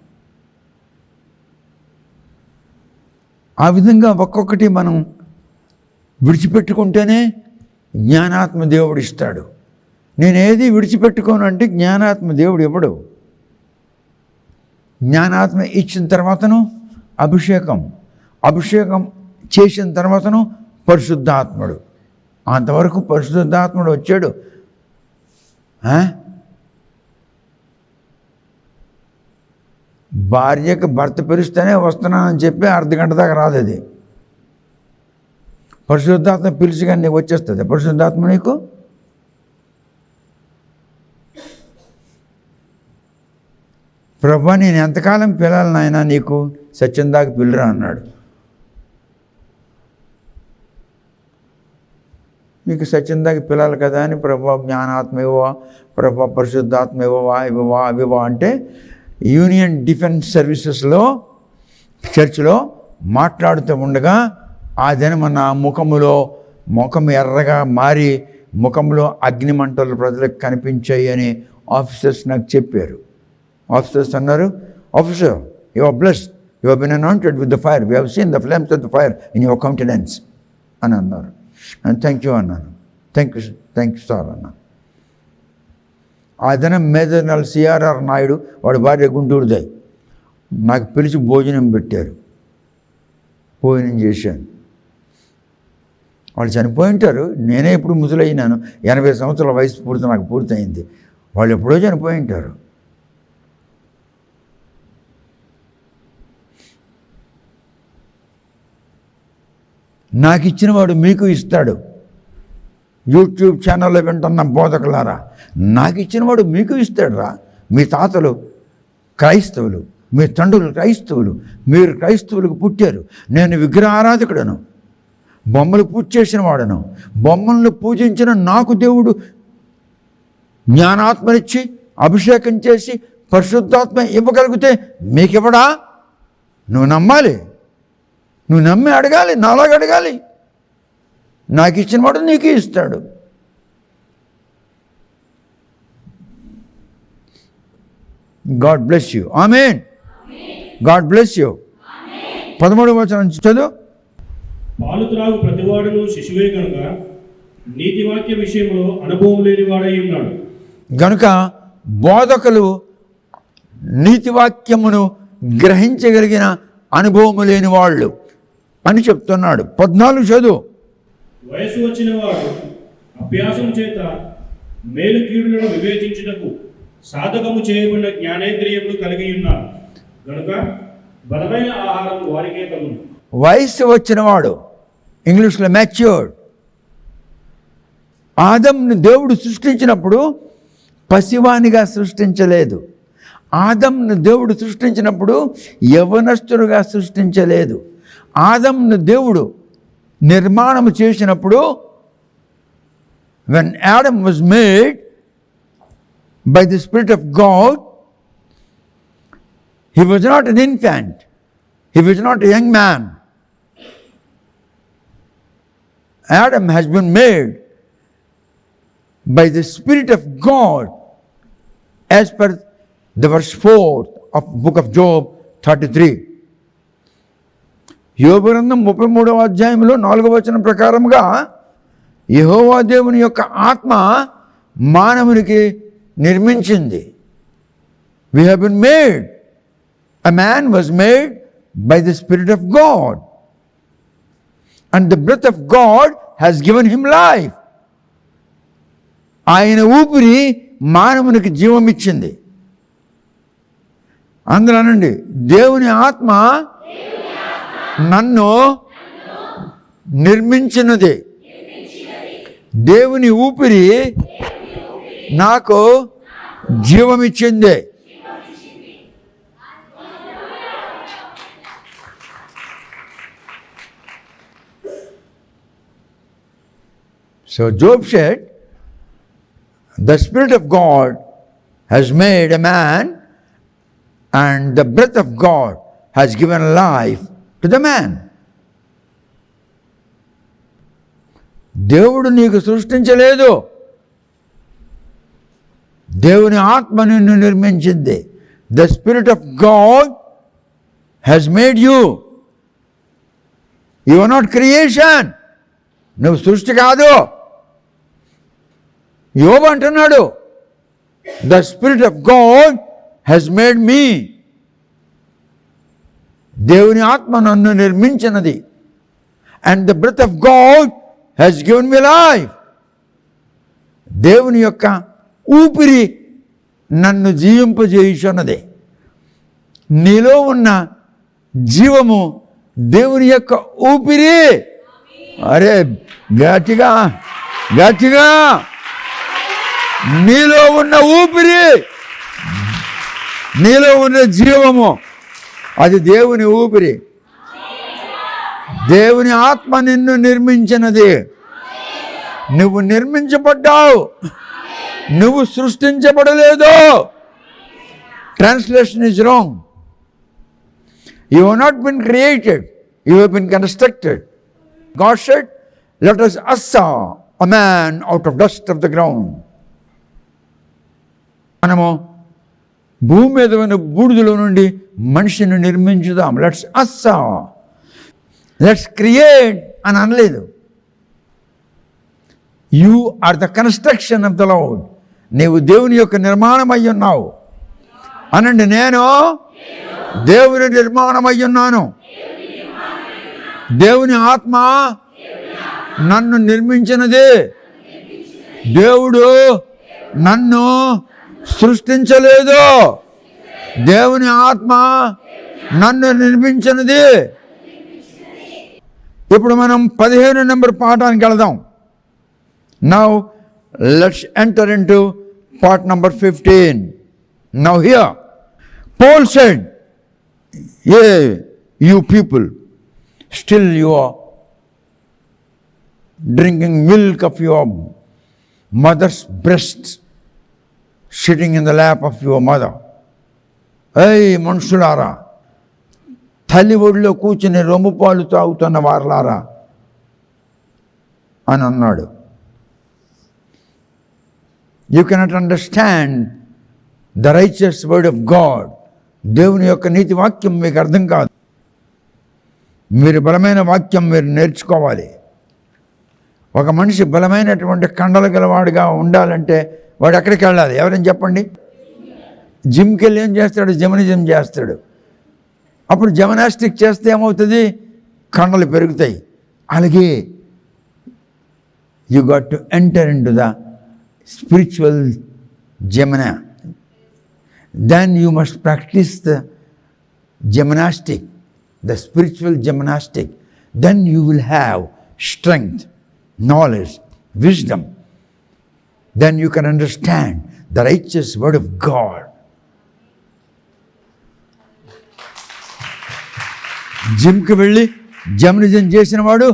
ఆ విధంగా ఒక్కొక్కటి మనం విడిచిపెట్టుకుంటేనే జ్ఞానాత్మ దేవుడు ఇస్తాడు. నేనేది విడిచిపెట్టుకోను అంటే జ్ఞానాత్మ దేవుడు ఇవ్వడు. జ్ఞానాత్మ ఇచ్చిన తర్వాతను అభిషేకం చేసిన తర్వాతను పరిశుద్ధాత్ముడు. అంతవరకు పరిశుద్ధాత్ముడు వచ్చాడు. భార్యకు భర్త పిలిస్తేనే వస్తున్నానని చెప్పి అర్ధగంట దాకా రాదు. అది పరిశుద్ధాత్మ పిలిచి కానీ నీకు వచ్చేస్తుంది పరిశుద్ధాత్మ నీకు. ప్రభా, నేను ఎంతకాలం పిల్లలు నాయనా నీకు, సత్యం దాకా పిల్లరా అన్నాడు. మీకు సత్యం దాకా పిల్లలు కదా అని ప్రభా జ్ఞానాత్మ ఇవ్వవా, ప్రభా పరిశుద్ధాత్మ ఇవ్వవా అవివా అంటే యూనియన్ డిఫెన్స్ సర్వీసెస్లో చర్చ్లో మాట్లాడుతూ ఉండగా ఆ దినము నా ముఖం ఎర్రగా మారి ముఖంలో అగ్నిమంటలు ప్రజలకు కనిపించాయి అని ఆఫీసర్స్ నాకు చెప్పారు. ఆఫీసర్స్ అన్నారు, officer, you are blessed, you have been anointed with the fire, we have seen the flames of the fire in your countenance అని అన్నారు. థ్యాంక్ యూ అన్నాను. థ్యాంక్ యూ సార్ అన్నాను. ఆ దినం మేజర్ జనరల్ సిఆర్ఆర్ నాయుడు, వాడి భార్య గుంటూరుదై, నాకు పిలిచి భోజనం పెట్టారు. భోజనం చేశాను. వాళ్ళు చనిపోయి ఉంటారు. నేనే ఇప్పుడు ముసలైనాను. 80 సంవత్సరాల వయసు నాకు పూర్తయింది. వాళ్ళు ఎప్పుడో చనిపోయి ఉంటారు. నాకు ఇచ్చిన వాడు మీకు ఇస్తాడు. యూట్యూబ్ ఛానల్లో వింటున్న బోధకులారా, నాకు ఇచ్చిన వాడు మీకు ఇస్తాడు రా. మీ తాతలు క్రైస్తవులు, మీ తండ్రులు క్రైస్తవులు, మీరు క్రైస్తవులకు పుట్టారు. నేను విగ్రహారాధకుడను, బొమ్మలు పూజ చేసిన వాడను. బొమ్మలను పూజించిన నాకు దేవుడు జ్ఞానాత్మనిచ్చి అభిషేకం చేసి పరిశుద్ధాత్మ ఇవ్వగలిగితే మీకివ్వడా? నువ్వు నమ్మాలి, నువ్వు నమ్మి అడగాలి, నాలాగా అడగాలి. నాకు ఇచ్చిన వాడు నీకే ఇస్తాడు. God bless you. Amen. God bless you. 13వ వచనం చదువు. పాలు త్రాగు ప్రతివాడును శిశువే కనుక నీతివాక్య విషయంలో అనుభవం లేని వాడై ఉన్నాడు. గనుక బోధకులు నీతివాక్యమును గ్రహించగలిగిన అనుభవము లేని వాళ్ళు అని చెప్తున్నాడు. 14 చదువు. వయసు వచ్చిన వాడు అభ్యాసం చేత మేలు కీడులను వివేచించుటకు సాధకము చేయబడిన జ్ఞానేంద్రియములు కలిగి ఉన్నారు కనుక బలమైన ఆహారం వారికే తగును. వయసు వచ్చినవాడు, ఇంగ్లీష్లో మ్యాచ్యూర్డ్. ఆదంను దేవుడు సృష్టించినప్పుడు పసివానిగా సృష్టించలేదు. ఆదంను దేవుడు సృష్టించినప్పుడు యవనస్తుడుగా సృష్టించలేదు. ఆదంను దేవుడు నిర్మాణం చేసినప్పుడు, when Adam was made by the Spirit of God, he was not an infant, he was not a young man. Adam has been made by the Spirit of God as per the verse 4 of book of Job 33. యోబు గ్రంథం 33వ అధ్యాయంలో 4వ వచనం ప్రకారముగా యెహోవా దేవుని యొక్క ఆత్మ మానవునికి నిర్మించింది. We have been made. A man was made by the Spirit of God. And the breath of God has given him life. ఆయన ఊపిరి మానవునికి జీవం ఇచ్చింది. అందరూ అనండి, దేవుని ఆత్మ నన్ను నిర్మించినది. దేవుని ఊపిరి నాకు జీవమిచ్చింది. So Job said, the Spirit of God has made a man and the breath of God has given life to the man. దేవుడు నీకు సృష్టించలేదు, దేవుని ఆత్మ నిన్ను నిర్మించింది. The Spirit of God has made you. You are not creation. నువ్వు సృష్టి కాదు. యోబు అంటున్నాడు, the Spirit of God has made me. దేవుని ఆత్మ నన్ను నిర్మించినది. And the breath of God has given me life. దేవుని యొక్క ఊపిరి నన్ను జీవింపజేయుచున్నది. నీలో ఉన్న జీవము దేవుని యొక్క ఊపిరి. అరే గట్టిగా గట్టిగా, నీలో ఉన్న ఊపిరి, నీలో ఉన్న జీవము అది దేవుని ఊపిరి. దేవుని ఆత్మ నిన్ను నిర్మించినది. నువ్వు నిర్మించబడ్డావు, నువ్వు సృష్టించబడలేదు. Translation is wrong. You have not been created, You have been constructed. God said, let us assa a man out of dust of the ground. మనము భూమి మీద ఉన్న బూడిదలో నుండి మనిషిని నిర్మించుదాం. లెట్స్ అస్సా, లెట్స్ క్రియేట్ అని అనలేదు. You are the construction of the Lord. నీవు దేవుని యొక్క నిర్మాణం అయి ఉన్నావు అనండి. నేను దేవుని నిర్మాణం అయి ఉన్నాను. దేవుని ఆత్మ నన్ను నిర్మించినది. దేవుడు నన్ను సృష్టించలేదు. దేవుని ఆత్మ నన్ను నిర్మించినది. ఇప్పుడు మనం 15 నెంబర్ పాఠానికి వెళదాం. Now let's enter into part number 15. Now here Paul said, "Yea, you people, still you are drinking milk of your mother's breasts, sitting in the lap of your mother." Hey మనుషులారా, తల్లి ఒడిలో కూర్చుని రొమ్ము పాలు తాగుతున్న వారలారా అని అన్నాడు. You cannot understand the righteous word of God. దేవుని యొక్క నీతి వాక్యం మీకు అర్థం కాదు. మీరు బలమైన వాక్యం మీరు నేర్చుకోవాలి. ఒక మనిషి బలమైనటువంటి కండలు గలవాడుగా ఉండాలంటే వాడు ఎక్కడికి వెళ్ళాలి? ఎవరైనా చెప్పండి. జిమ్కి వెళ్ళి ఏం చేస్తాడు? జిమ్నిజం చేస్తాడు. అప్పుడు జిమ్నాస్టిక్ చేస్తే ఏమవుతుంది? కండలు పెరుగుతాయి. అలాగే you got to enter in to the spiritual gymnast. Then you must practice the gymnastic, the spiritual gymnastic. Then you will have strength, knowledge, wisdom. Then you can understand the righteous word of God. జిమ్కి వెళ్ళి జమ్నిజం చేసిన వాడు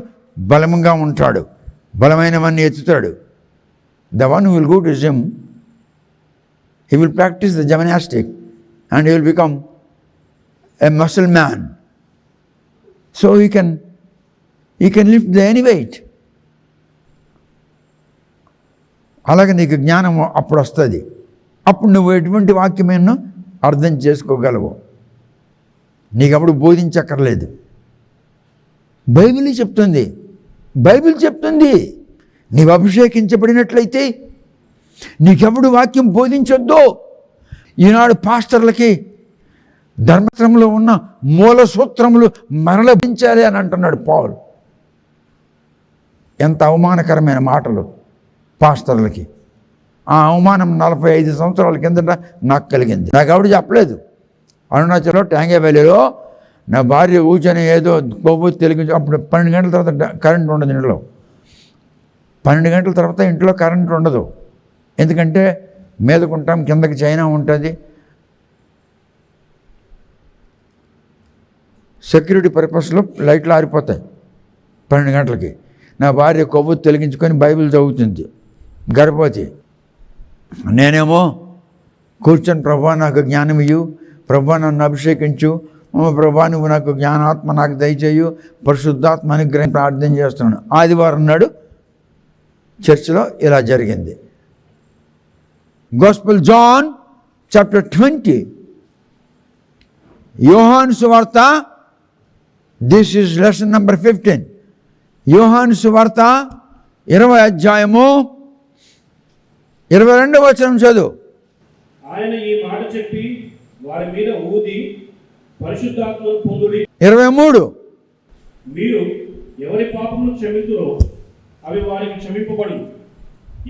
బలంగా ఉంటాడు, బలమైనవన్నీ ఎత్తుతాడు. The one who will go to gym, he will practice the gymnastic and he will become a muscle man. So he can lift any weight. అలాగే నీకు జ్ఞానం అప్పుడు వస్తుంది. అప్పుడు నువ్వు ఎటువంటి వాక్యమేనో అర్థం చేసుకోగలవు. నీకు అప్పుడు బోధించక్కర్లేదు. బైబిల్ చెప్తుంది. బైబిల్ చెప్తుంది నీవు అభిషేకించబడినట్లయితే నీకెవడు వాక్యం బోధించొద్దు. ఈనాడు పాస్టర్లకి ధర్మశాస్త్రంలో ఉన్న మూల సూత్రములు మరలించాలి అని అంటున్నాడు పౌలు. ఎంత అవమానకరమైన మాటలు పాస్టర్లకి. ఆ అవమానం 45 సంవత్సరాల కిందట నాకు కలిగింది. నాకు ఎవడు చెప్పలేదు. అరుణాచల్లో ట్యాంగే వ్యాలీలో నా భార్య కూర్చొని ఏదో కొవ్వొత్తి తెలిగించి, అప్పుడు 12 గంటల తర్వాత కరెంట్ ఉండదు ఇంట్లో. 12 గంటల తర్వాత ఇంట్లో కరెంట్ ఉండదు. ఎందుకంటే మీదకుంటాం, కిందకి చైనా ఉంటుంది. సెక్యూరిటీ పర్పస్లో లైట్లు ఆరిపోతాయి 12 గంటలకి. నా భార్య కొవ్వొత్తి వెలిగించుకొని బైబిల్ చదువుతుంది, గర్భవతి. నేనేమో కూర్చొని, ప్రభువా నాకు జ్ఞానం ఇయ్యు, ప్రభువా నన్ను అభిషేకించు, ప్రభువా నువ్వు నాకు జ్ఞానాత్మ నాకు దయచేయు, పరిశుద్ధాత్మ అనుగ్రహం ప్రార్థన చేస్తున్నాను. ఆదివారం నాడు చర్చిలో ఇలా జరిగింది. గాస్పెల్ జాన్ చాప్టర్ 20, యోహాను సువార్త. This is lesson number 15. యోహాను సువార్త 20వ అధ్యాయము 22వ వచనం చదువు. ఆయన ఈ మాట చెప్పి వారి మీద ఊది పరిశుద్ధాత్మను పొందుడి. 23. మీరు ఎవరి పాపములు క్షమింతురో అవి వారికి క్షమింపబడు.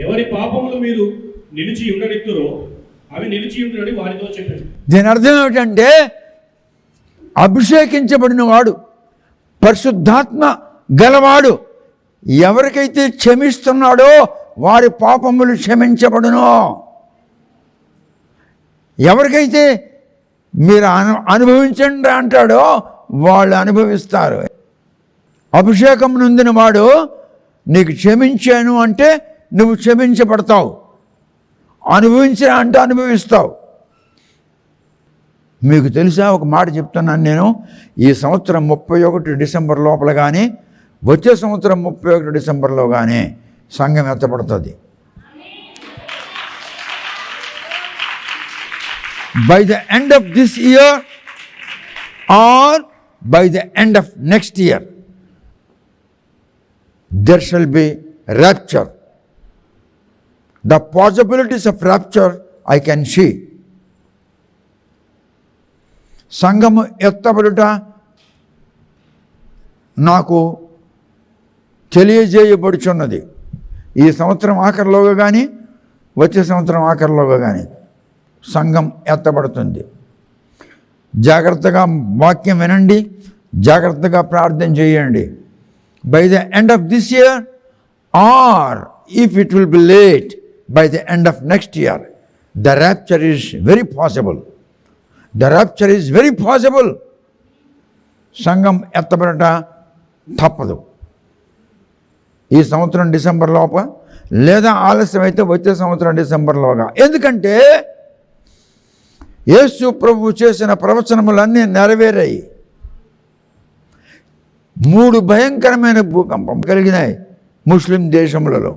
ఎవరి పాపములు మీరు నిలిచి ఉండనిత్తురో అవి నిలిచి ఉండని వారితో చెప్పండి. దీని అర్థం ఏమిటంటే, అభిషేకించబడిన వాడు, పరిశుద్ధాత్మ గలవాడు ఎవరికైతే క్షమిస్తున్నాడో వారి పాపములు క్షమించబడును. ఎవరికైతే మీరు అనుభవించండి అంటాడో వాళ్ళు అనుభవిస్తారు. అభిషేకం నొందిన వాడు నీకు క్షమించాను అంటే నువ్వు క్షమించబడతావు, అనుభవించిన అంటే అనుభవిస్తావు. మీకు తెలుసా, ఒక మాట చెప్తున్నాను నేను, ఈ సంవత్సరం 31 డిసెంబర్ లోపల కానీ వచ్చే సంవత్సరం 31 డిసెంబర్లో కానీ సంఘం ఎత్తపడుతుంది. By the end of this year or by the end of next year, there shall be rapture. The possibilities of rapture I can see. సంఘము ఎత్తబడుట నాకు తెలియజేయబడుచున్నది. ఈ సంవత్సరం ఆఖరిలోగా కానీ వచ్చే సంవత్సరం ఆఖరిలోగా కానీ సంఘం ఎత్తబడుతుంది. జాగ్రత్తగా వాక్యం వినండి, జాగ్రత్తగా ప్రార్థన చేయండి. By the end of this year are if it will be late by the end of next year, the rapture is very possible. The rapture is very possible. సంఘం ఎత్తబడట తప్పదు. ఈ సంవత్సరం డిసెంబర్ లోప, లేదా ఆలస్యం అయితే వచ్చే సంవత్సరం డిసెంబర్లోగా. ఎందుకంటే యేసు ప్రభు చేసిన ప్రవచనములన్నీ నెరవేరాయి. 3 భయంకరమైన భూకంపం కలిగినాయి ముస్లిం దేశములలో.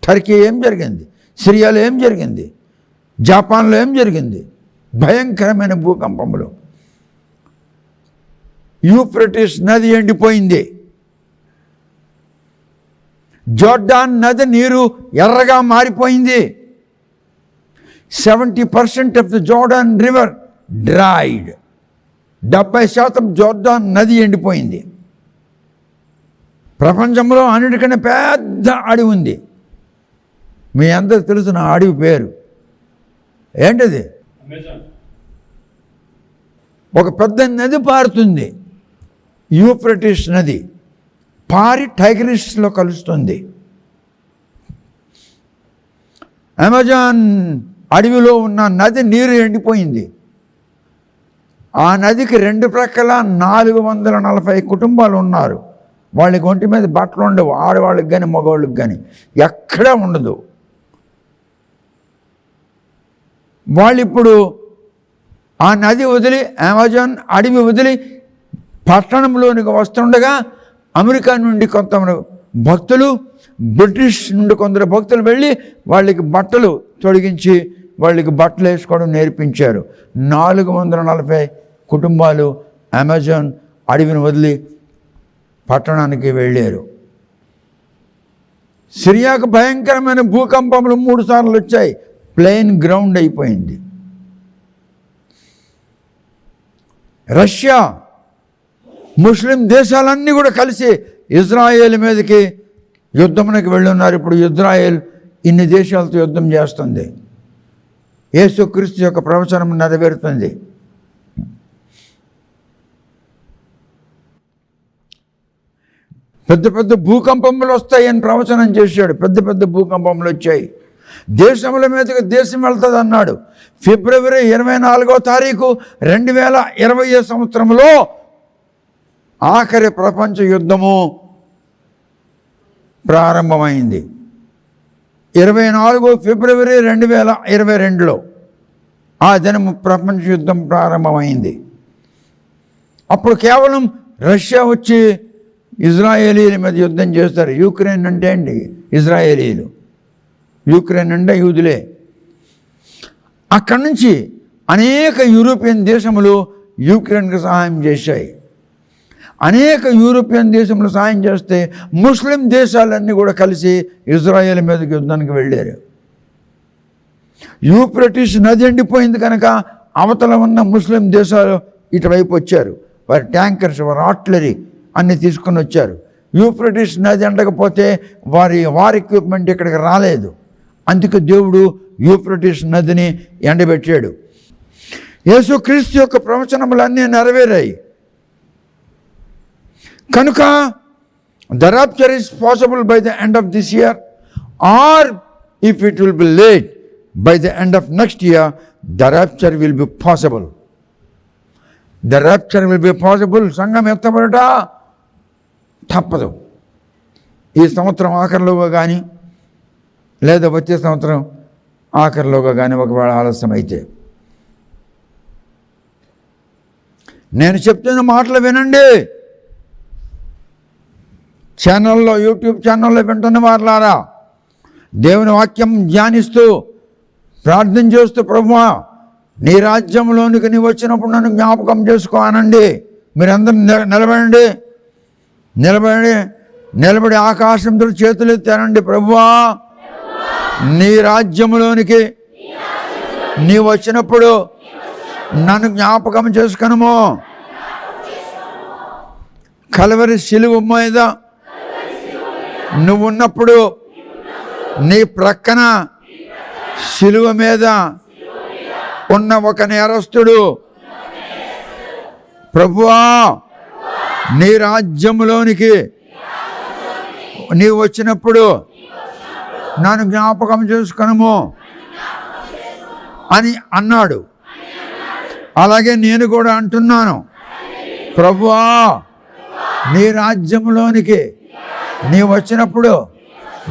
టర్కీ ఏం జరిగింది, సిరియాలో ఏం జరిగింది, జపాన్లో ఏం జరిగింది, భయంకరమైన భూకంపములు. యూఫ్రటీస్ నది ఎండిపోయింది. జోర్డాన్ నది నీరు ఎర్రగా మారిపోయింది. 70% of the Jordan river dried. 70% Jordan నది ఎండిపోయింది. ప్రపంచంలో అన్నిటికన్నా పెద్ద అడవి ఉంది. మీ అందరికి తెలుసు నా అడవి పేరు ఏంటది? అమెజాన్. ఒక పెద్ద నది పారుతుంది, యూఫ్రటీస్ నది. పారి టైగ్రిస్లో కలుస్తుంది. అమెజాన్ అడవిలో ఉన్న నది నీరు ఎండిపోయింది. ఆ నదికి 2 ప్రక్కల 440 కుటుంబాలు ఉన్నారు. వాళ్ళకి ఒంటి మీద బట్టలు ఉండవు, ఆడవాళ్ళకి కానీ మగవాళ్ళకి కానీ ఎక్కడా ఉండదు. వాళ్ళు ఇప్పుడు ఆ నది వదిలి, అమెజాన్ అడవి వదిలి పట్టణంలోనికి వస్తుండగా అమెరికా నుండి కొంతమంది భక్తులు, బ్రిటిష్ నుండి కొందరు భక్తులు వెళ్ళి వాళ్ళకి బట్టలు తొడిగించి వాళ్ళకి బట్టలు వేసుకోవడం నేర్పించారు. 440 కుటుంబాలు అమెజాన్ అడవిని వదిలి పట్టణానికి వెళ్ళారు. సిరియాకు భయంకరమైన భూకంపములు 3 సార్లు వచ్చాయి. ప్లెయిన్ గ్రౌండ్ అయిపోయింది. రష్యా, ముస్లిం దేశాలన్నీ కూడా కలిసి ఇజ్రాయేల్ మీదకి యుద్ధమునకి వెళ్ళున్నారు. ఇప్పుడు ఇజ్రాయేల్ ఇన్ని దేశాలతో యుద్ధం చేస్తుంది. యేసుక్రీస్తు యొక్క ప్రవచనం నెరవేరుతుంది. పెద్ద పెద్ద భూకంపములు వస్తాయని ప్రవచనం చేశాడు. పెద్ద పెద్ద భూకంపములు వచ్చాయి. దేశముల మీదకి దేశం వెళ్తుంది అన్నాడు. ఫిబ్రవరి 24వ తారీఖు 2020 సంవత్సరంలో ఆఖరి ప్రపంచ యుద్ధము ప్రారంభమైంది. 24 ఫిబ్రవరి 2022లో ఆ దినము ప్రపంచ యుద్ధం ప్రారంభమైంది. అప్పుడు కేవలం రష్యా వచ్చి ఇజ్రాయేలీల మీద యుద్ధం చేస్తారు. యూక్రెయిన్ అంటే అండి ఇజ్రాయేలీలు, యూక్రెయిన్ అంటే యూదులే. అక్కడి నుంచి అనేక యూరోపియన్ దేశములు యూక్రెయిన్కి సహాయం చేశాయి. అనేక యూరోపియన్ దేశములు సహాయం చేస్తే ముస్లిం దేశాలన్నీ కూడా కలిసి ఇజ్రాయేల్ మీదకి యుద్ధానికి వెళ్ళారు. యూఫ్రటీస్ నది ఎండిపోయింది కనుక అవతల ఉన్న ముస్లిం దేశాలు ఇటువైపు వచ్చారు. వారి ట్యాంకర్స్, వారి ఆర్టిలరీ అన్నీ తీసుకొని వచ్చారు. యూఫ్రటీస్ నది ఎండకపోతే వారి ఎక్విప్మెంట్ ఇక్కడికి రాలేదు. అందుకే దేవుడు యూఫ్రటీస్ నదిని ఎండబెట్టాడు. యేసుక్రీస్తు యొక్క ప్రవచనములన్నీ నెరవేరాయి కనుక the rapture is possible by the end of this year, or if it will be late by the end of next year, the rapture will be possible. The rapture will be possible. సంఘం ఎత్తబడట తప్పదు. ఈ సంవత్సరం ఆఖరిలోగా కానీ లేదా వచ్చే సంవత్సరం ఆఖరిలోగా కానీ ఒకవేళ ఆలస్యం అయితే. నేను చెప్తున్న మాటలు వినండి. ఛానల్లో, యూట్యూబ్ ఛానల్లో వింటున్న వారులారా, దేవుని వాక్యం ధ్యానిస్తూ ప్రార్థన చేస్తూ, ప్రభువా నీ రాజ్యంలోనికి నీ వచ్చినప్పుడు నన్ను జ్ఞాపకం చేసుకో అనండి. మీరందరూ నిలబడి ఆకాశంతో చేతులు ఎత్తానండి. ప్రభువా నీ రాజ్యంలోనికి నీ వచ్చినప్పుడు నన్ను జ్ఞాపకం చేసుకొనుము. కల్వరి శిలువ మీద నువ్వున్నప్పుడు నీ ప్రక్కన శిలువ మీద ఉన్న ఒక నేరస్తుడు, ప్రభువా నీ రాజ్యంలోనికి నీవు వచ్చినప్పుడు నన్ను జ్ఞాపకం చేసుకొనుము అని అన్నాడు. అలాగే నేను కూడా అంటున్నాను, ప్రభువా నీ రాజ్యంలోనికి నీ వచ్చినప్పుడు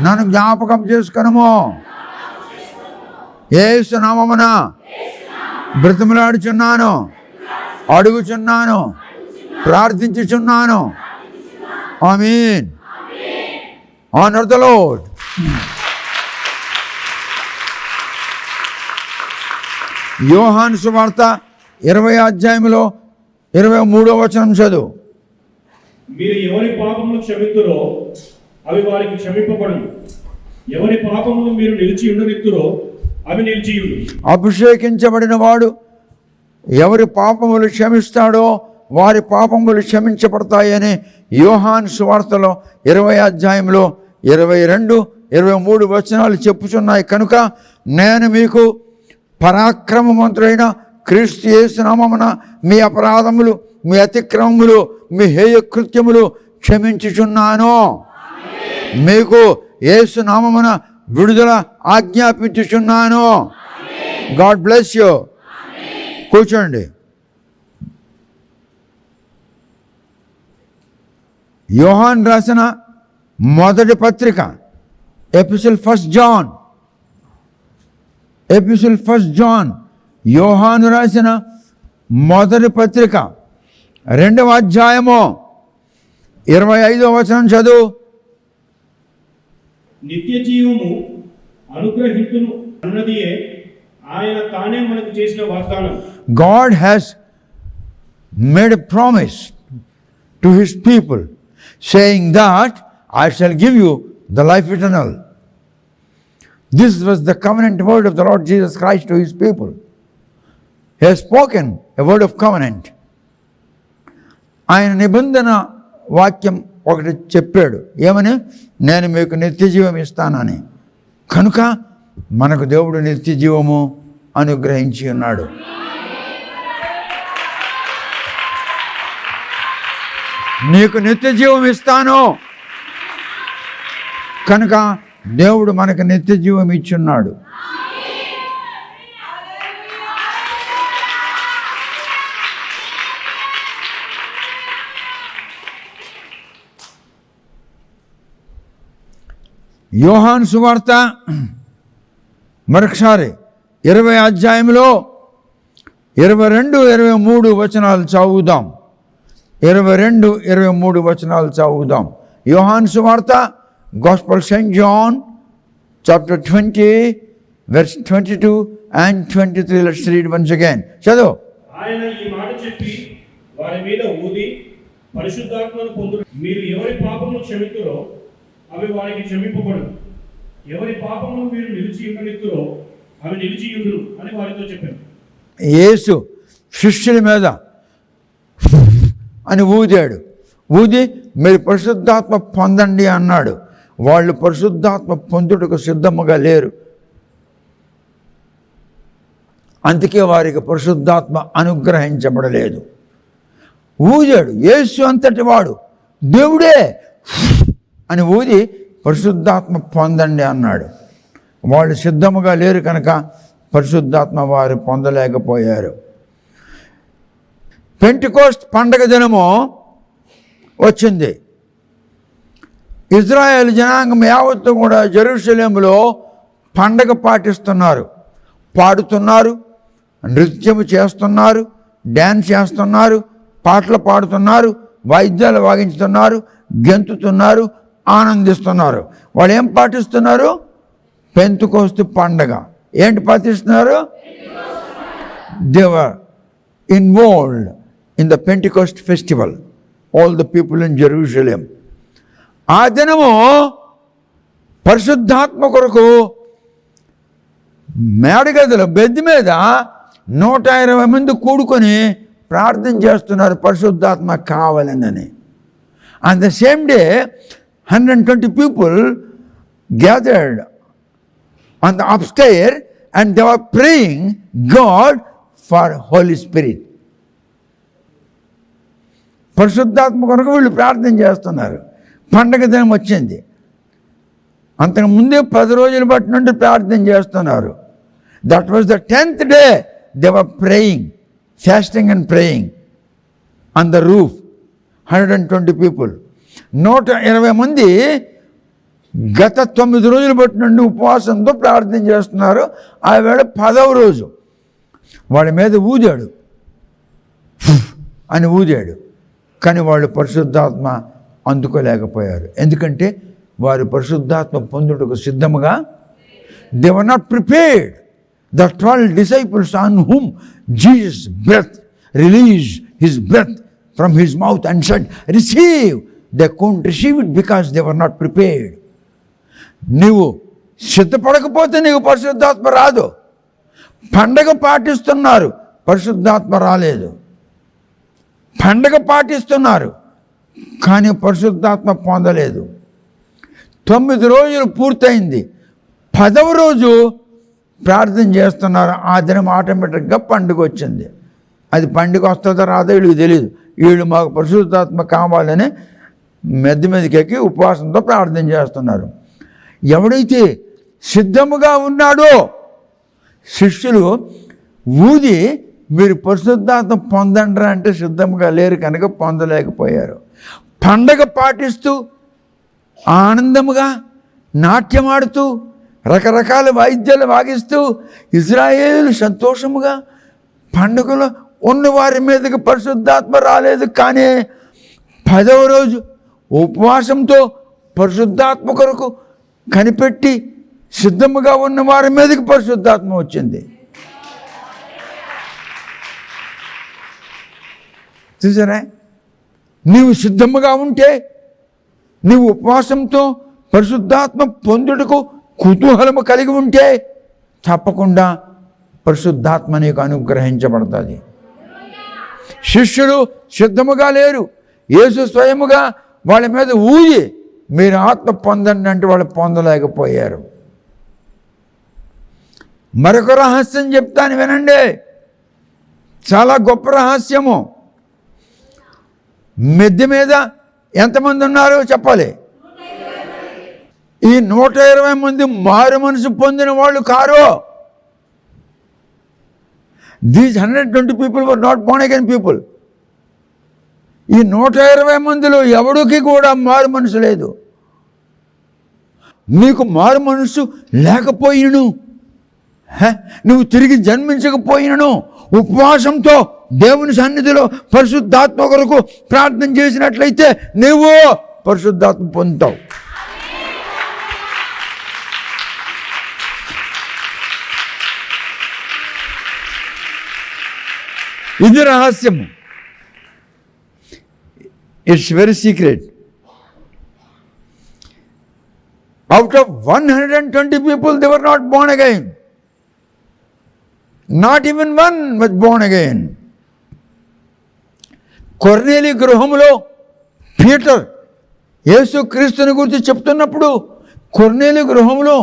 నన్ను జ్ఞాపకం చేసుకొనుము. యేసు నామమున బ్రతిమలాడుచున్నాను, అడుగుచున్నాను, ప్రార్థించుచున్నాను. ఆమేన్. Honour the Lord. యోహాను సువార్త 20వ అధ్యాయంలో 23వ వచనం చదువు. మీరు ఎవరి పాపములు క్షమింతురో అవి వారికి క్షమింపబడును. ఎవరి పాపములు మీరు నిలిచి ఉండనిత్తురో అవి నిలిచియుండు. అభిషేకించబడిన వాడు ఎవరి పాపములు క్షమిస్తాడో వారి పాపములు క్షమించబడతాయని యోహాను సువార్తలో 20వ అధ్యాయంలో 22, 23 వచనాలు చెప్పుచున్నాయి. కనుక నేను మీకు పరాక్రమవంతుడైన క్రీస్తు యేసు నామమున మీ అపరాధములు, మీ అతిక్రమములు, మీ హేయకృత్యములు క్షమించుచున్నాను. మీకు యేసు నామమున విడుదల ఆజ్ఞాపించుచున్నాను. God bless you. కూర్చోండి. యోహాన్ రాసిన మొదటి పత్రిక, ఎపిసిల్ ఫస్ట్ జాన్, యోహాను రాసిన మొదటి పత్రిక 2వ అధ్యాయము 25వ వచనం చదువు. నిత్య జీవము అనుగ్రహించును అన్నదియే ఆయన తానే మనకు చేసిన వాగ్దానం. God has made a promise to his people saying that I shall give you the life eternal. This was the covenant word of the Lord Jesus Christ to his people. He has spoken a word of covenant. ఆయన నిబంధన వాక్యం ఒకటి చెప్పాడు. ఏమని? నేను మీకు నిత్య జీవం ఇస్తానని. కనుక మనకు దేవుడు నిత్య జీవము అనుగ్రహించి ఉన్నాడు. నీకు నిత్య జీవం ఇస్తాను కనుక దేవుడు మనకు నిత్య జీవం ఇచ్చున్నాడు. యోహాను సువార్త మరొకసారి 20వ అధ్యాయంలో 22, 23 వచనాలు చదువుదాం. 22, 23 వచనాలు చదువుదాం. యోహాను సువార్త, Gospel St. John, chapter 20, verse 22 and 23. Let's read once again. చదువు. ఆయన ఈ మాట చెప్పి వారి మీద ఊది పరిశుద్ధాత్మను పొందుడు. మీరు ఎవరి పాపములు క్షమింతురో అవి వారికి క్షమింపబడును. ఎవరి పాపములు మీరు నిలిచి ఉండనిత్తురో అవి నిలిచియుండును అని వారితో చెప్పారు. యేసు శిష్యుల మీద అని ఊదాడు. ఊది మీరు పరిశుద్ధాత్మ పొందండి అన్నాడు. వాళ్ళు పరిశుద్ధాత్మ పొందుటకు సిద్ధముగా లేరు. అందుకే వారికి పరిశుద్ధాత్మ అనుగ్రహించబడలేదు. ఊదాడు. యేసు అంతటి వాడు, దేవుడే అని ఊది పరిశుద్ధాత్మ పొందండి అన్నాడు. వాళ్ళు సిద్ధముగా లేరు కనుక పరిశుద్ధాత్మ వారు పొందలేకపోయారు. పెంటెకోస్ట్ పండగ దినము వచ్చింది. ఇజ్రాయేల్ జనాంగం యావత్తు కూడా జెరూసలేములో పండగ పాటిస్తున్నారు, పాడుతున్నారు, నృత్యము చేస్తున్నారు, డ్యాన్స్ చేస్తున్నారు, పాటలు పాడుతున్నారు, వాయిద్యాలు వాయించుతున్నారు, గెంతుతున్నారు, ఆనందిస్తున్నారు. వాళ్ళు ఏం పాటిస్తున్నారు? పెంతెకోస్తు పండగ. ఏంటి పాటిస్తున్నారు? They were involved in the Pentecost festival, all the people in Jerusalem. ఆ దినము పరిశుద్ధాత్మ కొరకు మేడగదిలో బెడ్ మీద 120 మంది కూడుకొని ప్రార్థన చేస్తున్నారు, పరిశుద్ధాత్మ కావాలని. On the same day, 120 people gathered on the upstairs and they were praying God for Holy Spirit. పరిశుద్ధాత్మ కొరకు వీళ్ళు ప్రార్థన చేస్తున్నారు. పండగ దినం వచ్చింది. అంతకు ముందే 10 రోజులు బట్టి నుండి ప్రార్థన చేస్తున్నారు. That was the 10th day they were praying, fasting and praying on the roof. 120 people. 120 మంది గత 9 రోజులు బట్టి నుండి ఉపవాసంతో ప్రార్థన చేస్తున్నారు. ఆ వేళ 10వ రోజు వాళ్ళ మీద ఊదాడు అని ఊదాడు. కానీ వాళ్ళు పరిశుద్ధాత్మ అందుకోలేకపోయారు. ఎందుకంటే వారు పరిశుద్ధాత్మ పొందుటకు సిద్ధముగా, they were not prepared. The 12 disciples on whom Jesus breathed, released his breath from his mouth and said, receive. They couldn't receive it because they were not prepared. నీవు సిద్ధపడకపోతే నీకు పరిశుద్ధాత్మ రాదు. పండగ పాటిస్తున్నారు, పరిశుద్ధాత్మ రాలేదు. పండగ పాటిస్తున్నారు కానీ పరిశుద్ధాత్మ పొందలేదు. 9 రోజులు పూర్తయింది. 10వ రోజు ప్రార్థన చేస్తున్నారు. ఆ దినం ఆటోమేటిక్గా పండుగ వచ్చింది. అది పండుగ వస్తుందో రాదో వీళ్ళకి తెలియదు. వీళ్ళు మాకు పరిశుద్ధాత్మ కావాలని మెద్ద మీదకి ఎక్కి ఉపవాసంతో ప్రార్థన చేస్తున్నారు. ఎవడైతే సిద్ధముగా ఉన్నాడో శిష్యులు ఊది మీరు పరిశుద్ధాత్మ పొందండ్రా అంటే సిద్ధంగా లేరు కనుక పొందలేకపోయారు. పండగ పాటిస్తూ ఆనందముగా నాట్యమాడుతూ రకరకాల వాయిద్యాలు వాగిస్తూ ఇజ్రాయేలు సంతోషముగా పండుగలో ఉన్న వారి మీదకి పరిశుద్ధాత్మ రాలేదు. కానీ 10వ రోజు ఉపవాసంతో పరిశుద్ధాత్మ కొరకు కనిపెట్టి సిద్ధముగా ఉన్న వారి మీదకి పరిశుద్ధాత్మ వచ్చింది. చూసారా? నీవు సిద్ధముగా ఉంటే, నీవు ఉపవాసంతో పరిశుద్ధాత్మ పొందుటకు కుతూహలము కలిగి ఉంటే తప్పకుండా పరిశుద్ధాత్మ నీకు అనుగ్రహించబడుతుంది. శిష్యులు సిద్ధముగా లేరు. యేసు స్వయముగా వాళ్ళ మీద ఊది మీరు ఆత్మ పొందండి అంటే వాళ్ళు పొందలేకపోయారు. మరొక రహస్యం చెప్తాను వినండి, చాలా గొప్ప రహస్యము. మెద్దె మీద ఎంతమంది ఉన్నారో చెప్పాలి. ఈ 120 మంది మారు మనసు పొందిన వాళ్ళు car. These 120 people were not born again people. ఈ 120 మందిలో ఎవడికి కూడా మారు మనసు లేదు. నీకు మారు మనసు లేకపోయినను, నువ్వు తిరిగి జన్మించకపోయినను ఉపవాసంతో దేవుని సన్నిధిలో పరిశుద్ధాత్మ కొరకు ప్రార్థన చేసినట్లయితే నువ్వు పరిశుద్ధాత్మ పొందుతావు. ఇది రహస్యము. It's very secret. Out of 120 people they were not born again. Not even one was born again. కొర్నేలి గృహంలో పీటర్ యేసు క్రీస్తుని గురించి చెప్తున్నప్పుడు కొర్నేలి గృహంలో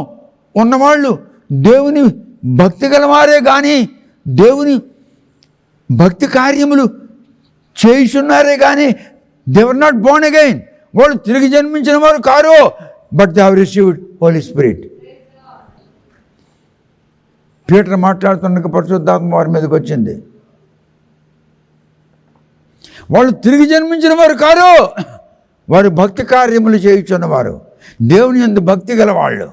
ఉన్నవాళ్ళు దేవుని భక్తి గలవారే కానీ దేవుని భక్తి కార్యములు చేయుచున్నారే కానీ they were not born again. వాళ్ళు తిరిగి జన్మించిన వారు కారు. But they have received Holy Spirit. Peter మాట్లాడుతున్న పరిశుద్ధాత్మ వారి మీదకి వచ్చింది. వాళ్ళు తిరిగి జన్మించిన వారు కారు. వారు భక్తి కార్యములు చేయుచున్నవారు, దేవుని యందు భక్తి గల వాళ్ళు.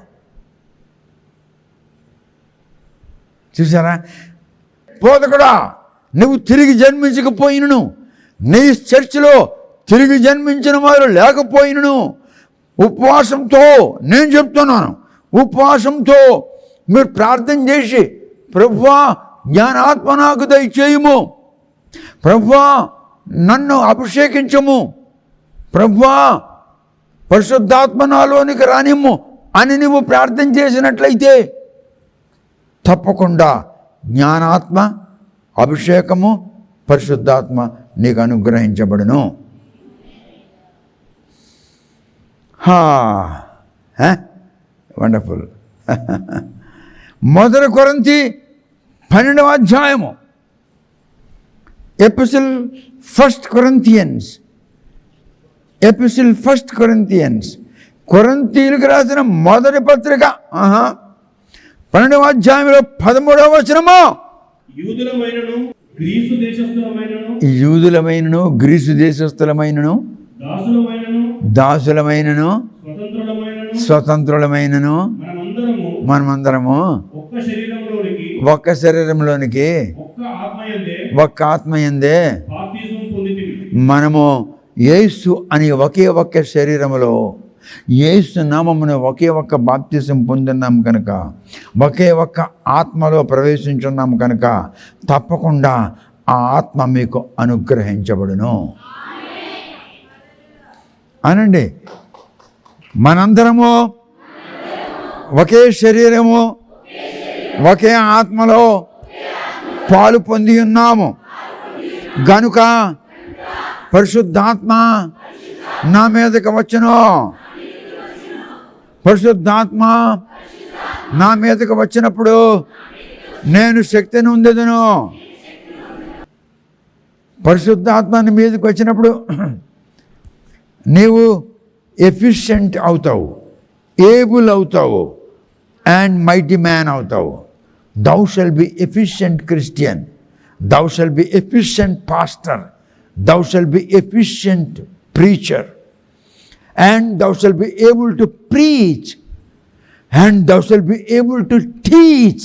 చూసారా? బోధకుడా, నువ్వు తిరిగి జన్మించకపోయినను నీ చర్చిలో తిరిగి జన్మించిన వారు లేకపోయినను ఉపవాసంతో, నేను చెప్తున్నాను, ఉపవాసంతో మీరు ప్రార్థన చేసి, ప్రభువా జ్ఞానాత్మ నాకు దయచేయము, ప్రభువా నన్ను అభిషేకించము, ప్రభువా పరిశుద్ధాత్మ నాలోనికి రానిమ్ము అని నువ్వు ప్రార్థన చేసినట్లయితే తప్పకుండా జ్ఞానాత్మ, అభిషేకము, పరిశుద్ధాత్మ నీకు అనుగ్రహించబడును. వండర్ఫుల్. 1 కొరింథీ 12వ అధ్యాయము, ఎపిసిల్ 1 కొరింథియన్స్, కొరింథీయులకు రాసిన మొదటి పత్రిక 12వ అధ్యాయంలో 13వ వచనము, యూదులమైనను గ్రీసు దేశస్థులమైనను దాసులమైనను స్వతంత్రులమైనను మనమందరము ఒక్క శరీరంలోనికి ఒక్క ఆత్మయందే మనము యేసు అని ఒకే ఒక్క శరీరములో యేసు నామమున ఒకే ఒక్క బాప్తిసం పొందున్నాము కనుక, ఒకే ఒక్క ఆత్మలో ప్రవేశించున్నాము కనుక తప్పకుండా ఆ ఆత్మ మీకు అనుగ్రహించబడును. అనండి, మనందరము ఒకే శరీరము ఒకే ఆత్మలో పాలు పొంది ఉన్నాము గనుక పరిశుద్ధాత్మ నా మీదకి వచ్చును, పరిశుద్ధాత్మ నా మీదకి వచ్చినప్పుడు నేను శక్తిని పొందెదను. పరిశుద్ధాత్మ నీ మీదకి వచ్చినప్పుడు నీవు ఎఫిషియెంట్ అవుతావు, ఏబుల్ అవుతావు, అండ్ మైటీ మ్యాన్ అవుతావు. Thou shall be efficient Christian, thou shall be efficient pastor, thou shall be efficient preacher, and thou shall be able to preach, and thou shall be able to teach.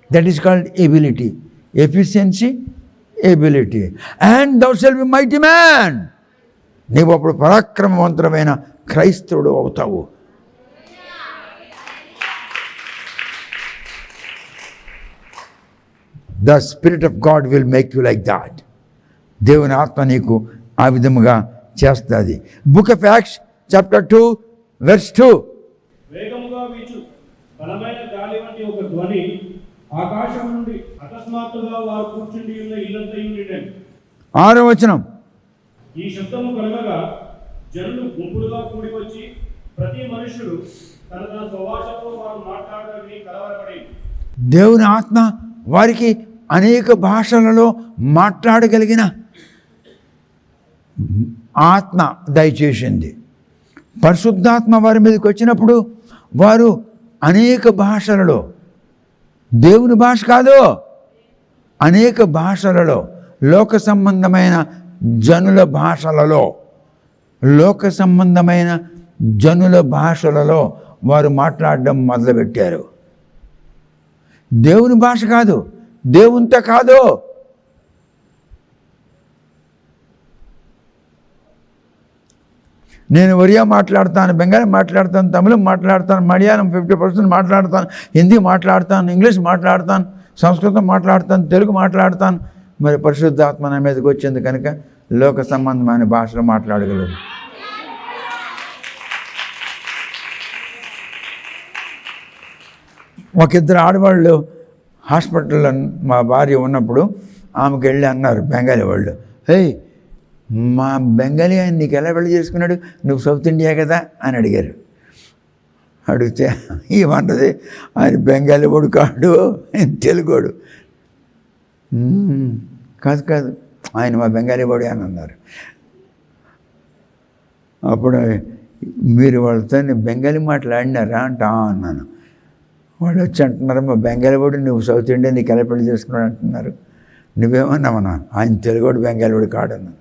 That is called ability. Efficiency, ability. And thou shall be mighty man. నీవు అప్పుడు పరాక్రమవంతమైన క్రైస్తవుడు అవుతావు. The Spirit of God will make you like that. దేవుని ఆత్మ నీకు ఆ విధముగా చేస్తుంది. Book of acts chapter 2 verse 2. వేగముగా వీచు బలమైన గాలి వంటి ఒక ధ్వని ఆకాశం నుండి అకస్మాత్తుగా వారు కూర్చుండి ఉన్న ఇల్లంతయు నిండెను. 6వ వచనం, ఈ శబ్దము కలగగా జనులు గుంపులుగా కూడి వచ్చి ప్రతి మనుషుడు తన తన స్వభాషతో వారు మాట్లాడడానికి కలవరపడి. దేవుని ఆత్మ వారికి అనేక భాషలలో మాట్లాడగలిగిన ఆత్మ దయచేసింది. పరిశుద్ధాత్మ వారి మీదకి వచ్చినప్పుడు వారు అనేక భాషలలో, దేవుని భాష కాదు, అనేక భాషలలో, లోక సంబంధమైన జనుల భాషలలో, లోక సంబంధమైన జనుల భాషలలో వారు మాట్లాడడం మొదలుపెట్టారు. దేవుని భాష కాదు, దేవునితో కాదు. నేను ఒరియా మాట్లాడతాను, బెంగాలీ మాట్లాడతాను, తమిళం మాట్లాడతాను, మలయాళం 50% మాట్లాడతాను, హిందీ మాట్లాడతాను, ఇంగ్లీష్ మాట్లాడతాను, సంస్కృతం మాట్లాడతాను, తెలుగు మాట్లాడతాను. మరి పరిశుద్ధాత్మ నా మీదకి వచ్చింది కనుక లోక సంబంధమైన భాషలో మాట్లాడగలరు. ఒక ఇద్దరు ఆడవాళ్ళు హాస్పిటల్లో మా భార్య ఉన్నప్పుడు ఆమెకు వెళ్ళి అన్నారు బెంగాలీ వాళ్ళు, హే మా బెంగాలీ ఆయన నీకు ఎలా పెళ్లి చేసుకున్నాడు, నువ్వు సౌత్ ఇండియా కదా అని అడిగారు. అడిగితే ఏమంటది, ఆయన బెంగాలీ వాడు కాడు, ఆయన తెలుగోడు. కాదు కాదు, ఆయన మా బెంగాలీ వాడు అని అన్నారు. అప్పుడు మీరు వాళ్ళతో బెంగాలీ మాట్లాడినారా అన్నాను. వాడు వచ్చి అంటున్నారు, మా బెంగాలీ వాడు నువ్వు సౌత్ ఇండియా నీకు ఎలా పెళ్లి చేసుకున్నాడు అంటున్నారు. నువ్వేమన్నామన్నా, ఆయన తెలుగువాడు బెంగాలీ వాడు కాడన్నాను.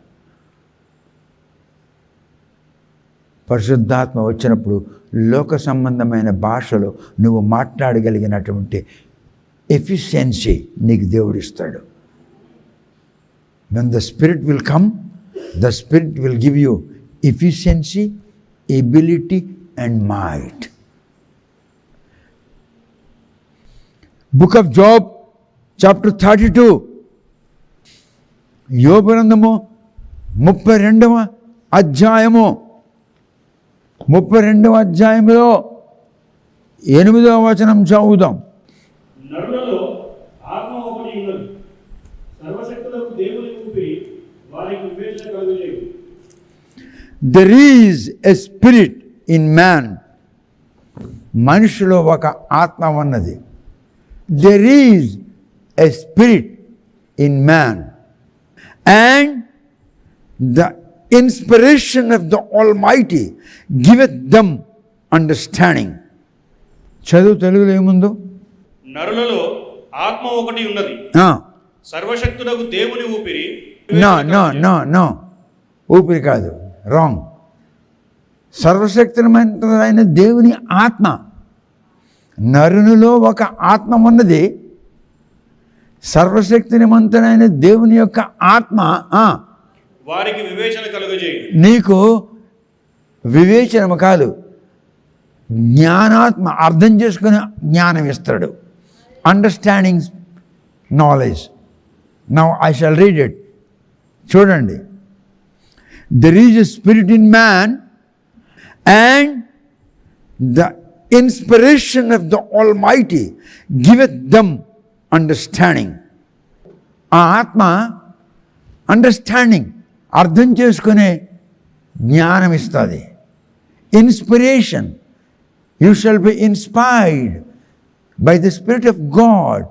పరిశుద్ధాత్మ వచ్చినప్పుడు లోక సంబంధమైన భాషలో నువ్వు మాట్లాడగలిగినటువంటి ఎఫిషియన్సీ నీకు దేవుడిస్తాడు. When the Spirit will come, The Spirit will give you efficiency, ability and might. Book of Job, chapter 32. యోబు గ్రంథము 32వ అధ్యాయము 32వ అధ్యాయంలో 8వ వచనం చదువుదాం. నరులలో ఆత్మ ఒకటి ఉన్నది, సర్వశక్తులకు దేవుని ఊపిరి వారికి వివేచన కలుగజేయు. There is a spirit in man. మనిషిలో ఒక ఆత్మ ఉన్నది. There is a spirit in man. And the inspiration of the Almighty giveth them understanding. చదువు తెలుగులో ఏముందో? నరులలో ఆత్మ ఒకటి ఉన్నది, సర్వశక్తులకు దేవుని ఊపిరి. నో ఊపిరి కాదు, రాంగ్. సర్వశక్తిమైన దేవుని ఆత్మ. నరునిలో ఒక ఆత్మ ఉన్నది, సర్వశక్తిమంతుడైన దేవుని యొక్క ఆత్మ వారికి వివేచన కలుగజేయు. నీకు వివేచన కాదు, జ్ఞానాత్మ, అర్థం చేసుకునే జ్ఞానం ఇస్తాడు. Understanding knowledge. Now I shall read it. చూడండి. There is a spirit in man and the inspiration of the Almighty giveth them understanding. ఆ ఆత్మ అండర్స్టాండింగ్, అర్థం చేసుకునే జ్ఞానం ఇస్తుంది. Inspiration. You shall be inspired by the spirit of God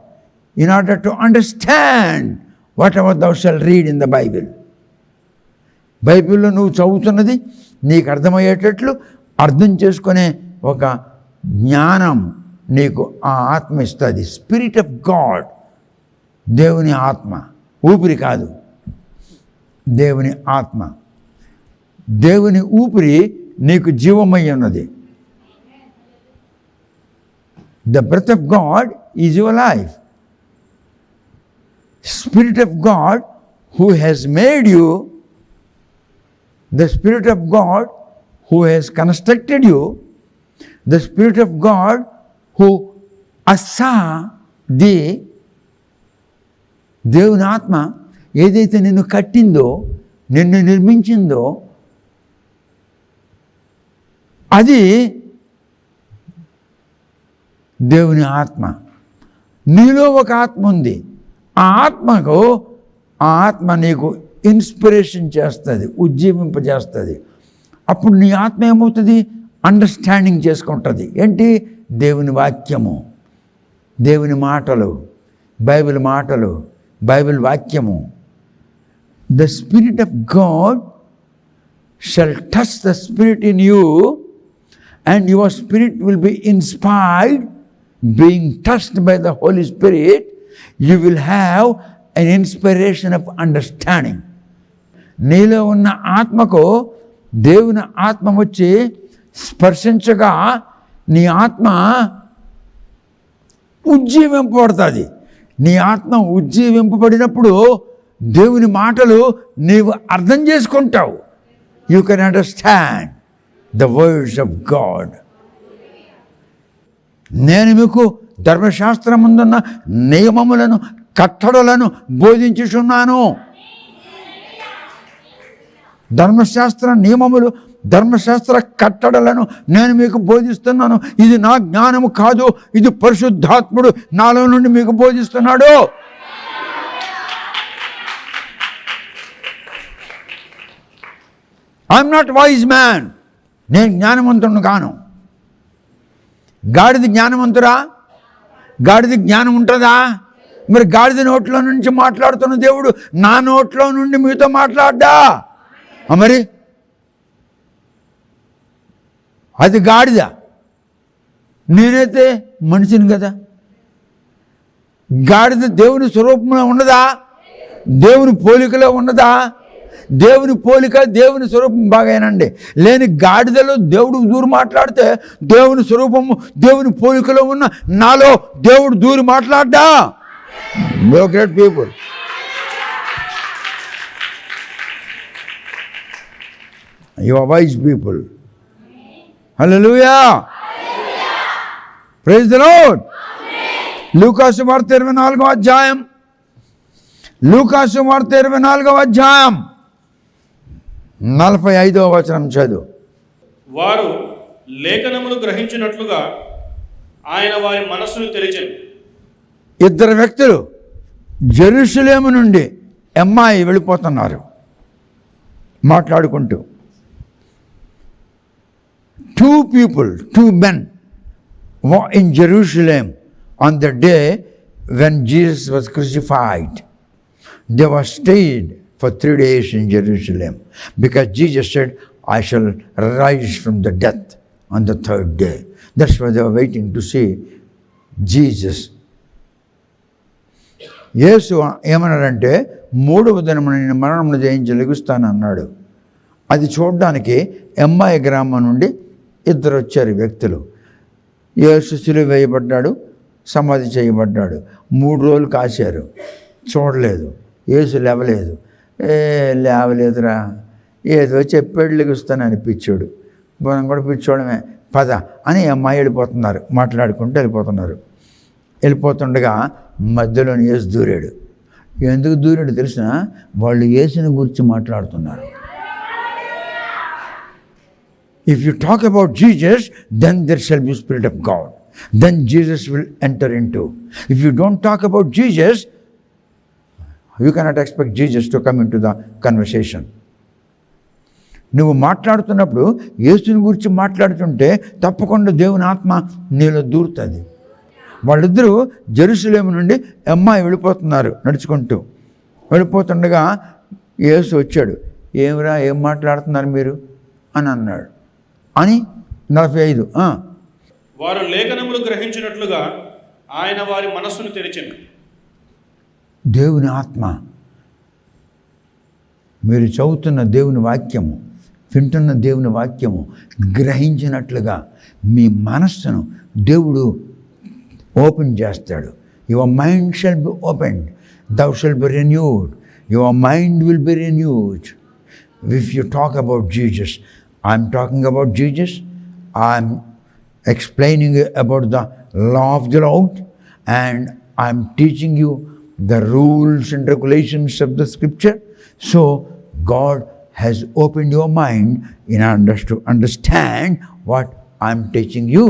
in order to understand whatever thou shalt read in the Bible. బైబిల్లో నువ్వు చదువుతున్నది నీకు అర్థమయ్యేటట్లు అర్థం చేసుకునే ఒక జ్ఞానం నీకు ఆ ఆత్మ ఇస్తుంది. స్పిరిట్ ఆఫ్ గాడ్, దేవుని ఆత్మ, ఊపిరి కాదు, దేవుని ఆత్మ. దేవుని ఊపిరి నీకు జీవమై ఉన్నది. The breath of God is your life. Spirit of God who has made you, the Spirit of God who has constructed you, the Spirit of God who asa thee, దేవుని ఆత్మ ఏదైతే నిన్ను కట్టిందో, నిన్ను నిర్మించిందో, అది దేవుని ఆత్మ. నీలో ఒక ఆత్మ ఉంది. ఆ ఆత్మ నీకు ఇన్స్పిరేషన్ చేస్తుంది, ఉజ్జీవింపజేస్తుంది. అప్పుడు నీ ఆత్మ ఏమవుతుంది? అండర్స్టాండింగ్ చేసుకుంటుంది. ఏంటి? దేవుని వాక్యము, దేవుని మాటలు, బైబిల్ మాటలు, బైబిల్ వాక్యము. The spirit of God shall touch the spirit in you and your spirit will be inspired. Being touched by the Holy Spirit, you will have an inspiration of understanding. నీలో ఉన్న ఆత్మకు దేవుని ఆత్మ వచ్చి స్పర్శించగా నీ ఆత్మ ఉజ్జీవింపబడుతుంది. నీ ఆత్మ ఉజ్జీవింపబడినప్పుడు దేవుని మాటలు నీవు అర్థం చేసుకుంటావు. You can understand the words of God. నేను మీకు ధర్మశాస్త్రముందున్న నియమములను, కట్టడలను బోధించుచున్నాను. ధర్మశాస్త్ర నియమములు, ధర్మశాస్త్ర కట్టడలను నేను మీకు బోధిస్తున్నాను. ఇది నా జ్ఞానము కాదు, ఇది పరిశుద్ధాత్ముడు నాలో నుండి మీకు బోధిస్తున్నాడు. I'm not wise man. నేను జ్ఞానవంతుడు కాను. గాడిద జ్ఞానవంతురా? గాడిద జ్ఞానం ఉంటుందా? మరి గాడిద నోట్లో నుంచి మాట్లాడుతున్న దేవుడు నా నోట్లో నుండి మీతో మాట్లాడ్డా? మరి అది గాడిద, నేనైతే మనిషిని కదా. గాడిద దేవుని స్వరూపంలో ఉన్నదా? దేవుని పోలికలో ఉన్నదా? దేవుని పోలిక, దేవుని స్వరూపం బాగానండి. లేని గాడిదలో దేవుడు దూరి మాట్లాడితే దేవుని స్వరూపము, దేవుని పోలికలో ఉన్న నాలో దేవుడు దూరి మాట్లాడ్డా? No great people. You are wise people. Hallelujah. Praise the Lord. లూకాసు వార్త 24వ అధ్యాయం. లూకాసు వార్త 24వ అధ్యాయం 45వ వచనం చదువు. వారు లేఖనములు గ్రహించినట్లుగా ఆయన వారి మనస్సును తెరిచెను. ఇద్దరు వ్యక్తులు జెరూసలేము నుండి ఎమ్మాయి వెళ్ళిపోతున్నారు మాట్లాడుకుంటూ. two men were in Jerusalem on the day when Jesus was crucified. They were stayed for 3 days in Jerusalem because Jesus said, I shall rise from the death on the 3rd day. That's why they were waiting to see Jesus. యేసు ఏమన్నాడంటే 3వ దినమున నేను మరణమును జయించి లెగుస్తాను అన్నాడు. అది చూడడానికి ఎమ్మాయి గ్రామం నుండి ఇద్దరు వచ్చారు వ్యక్తులు. యేసు సిలువ వేయబడ్డాడు, సమాధి చేయబడ్డాడు. 3 రోజులు కాశారు, చూడలేదు. యేసు లేవలేదు. లేవలేదురా, ఏదో చెప్పాడు లెగుస్తాను అనిపించాడు. మనం కూడా పిచ్చోడమే, పద అని అమ్మాయి వెళ్ళిపోతున్నారు, మాట్లాడుకుంటూ వెళ్ళిపోతున్నారు. వెళ్ళిపోతుండగా మధ్యలో యేసు దూరాడు. ఎందుకు దూరాడు తెలిసిన? వాళ్ళు యేసుని గురించి మాట్లాడుతున్నారు. If you talk about Jesus, then there shall be Spirit of God. Then Jesus will enter into. If you don't talk about Jesus, you cannot expect Jesus to come into the conversation. నువ్వు మాట్లాడుతున్నప్పుడు యేసుని గురించి మాట్లాడుతుంటే తప్పకుండా దేవుని ఆత్మ నీలో దూరుతుంది. వాళ్ళిద్దరూ జెరూసలేము నుండి అమ్మాయి వెళ్ళిపోతున్నారు నడుచుకుంటూ. వెళ్ళిపోతుండగా యేసు వచ్చాడు. ఏమిరా, ఏం మాట్లాడుతున్నారు మీరు అని అన్నాడు. అని 45. వారు లేఖనములు గ్రహించినట్లుగా ఆయన వారి మనస్సును తెరిచెను. దేవుని ఆత్మ, మీరు చదువుతున్న దేవుని వాక్యము, వింటున్న దేవుని వాక్యము గ్రహించినట్లుగా మీ మనస్సును దేవుడు ఓపెన్ చేస్తాడు. Your mind shall be opened, thou shall be renewed. Your mind will be renewed if you talk about Jesus. I'm talking about Jesus. I'm explaining about the law of the Lord, and I'm teaching you the rules and regulations of the scripture. So God has opened your mind in order to understand what I'm teaching you.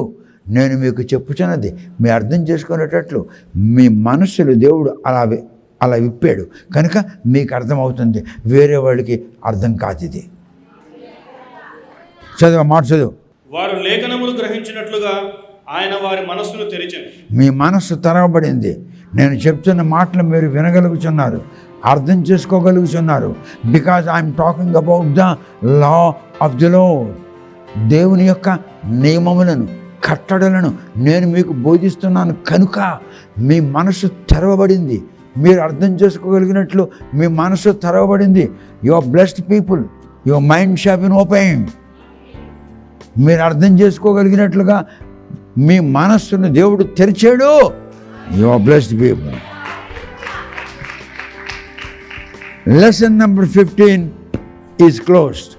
నేను మీకు చెప్పుచున్నది మీ అర్థం చేసుకునేటట్లు మీ మనస్సులు దేవుడు అలా విప్పాడు కనుక మీకు అర్థమవుతుంది. వేరే వాళ్ళకి అర్థం కాదు. ఇది చదువు, మాట చదువు. వారు లేఖనములు గ్రహించినట్లుగా ఆయన వారి మనస్సును తెరిచెను. మీ మనస్సు తెరవబడింది. నేను చెప్తున్న మాటలు మీరు వినగలుగుతున్నారు, అర్థం చేసుకోగలుగుతున్నారు. Because I'm talking about the law of the Lord. దేవుని యొక్క నియమములను, కట్టడలను నేను మీకు బోధిస్తున్నాను కనుక మీ మనసు తెరవబడింది. మీరు అర్థం చేసుకోగలిగినట్లు మీ మనసు తెరవబడింది. You are blessed people. Your mind shall be opened. మీరు అర్థం చేసుకోగలిగినట్లుగా మీ మనస్సును దేవుడు తెరిచాడు. You are blessed people. Lesson number 15 is closed.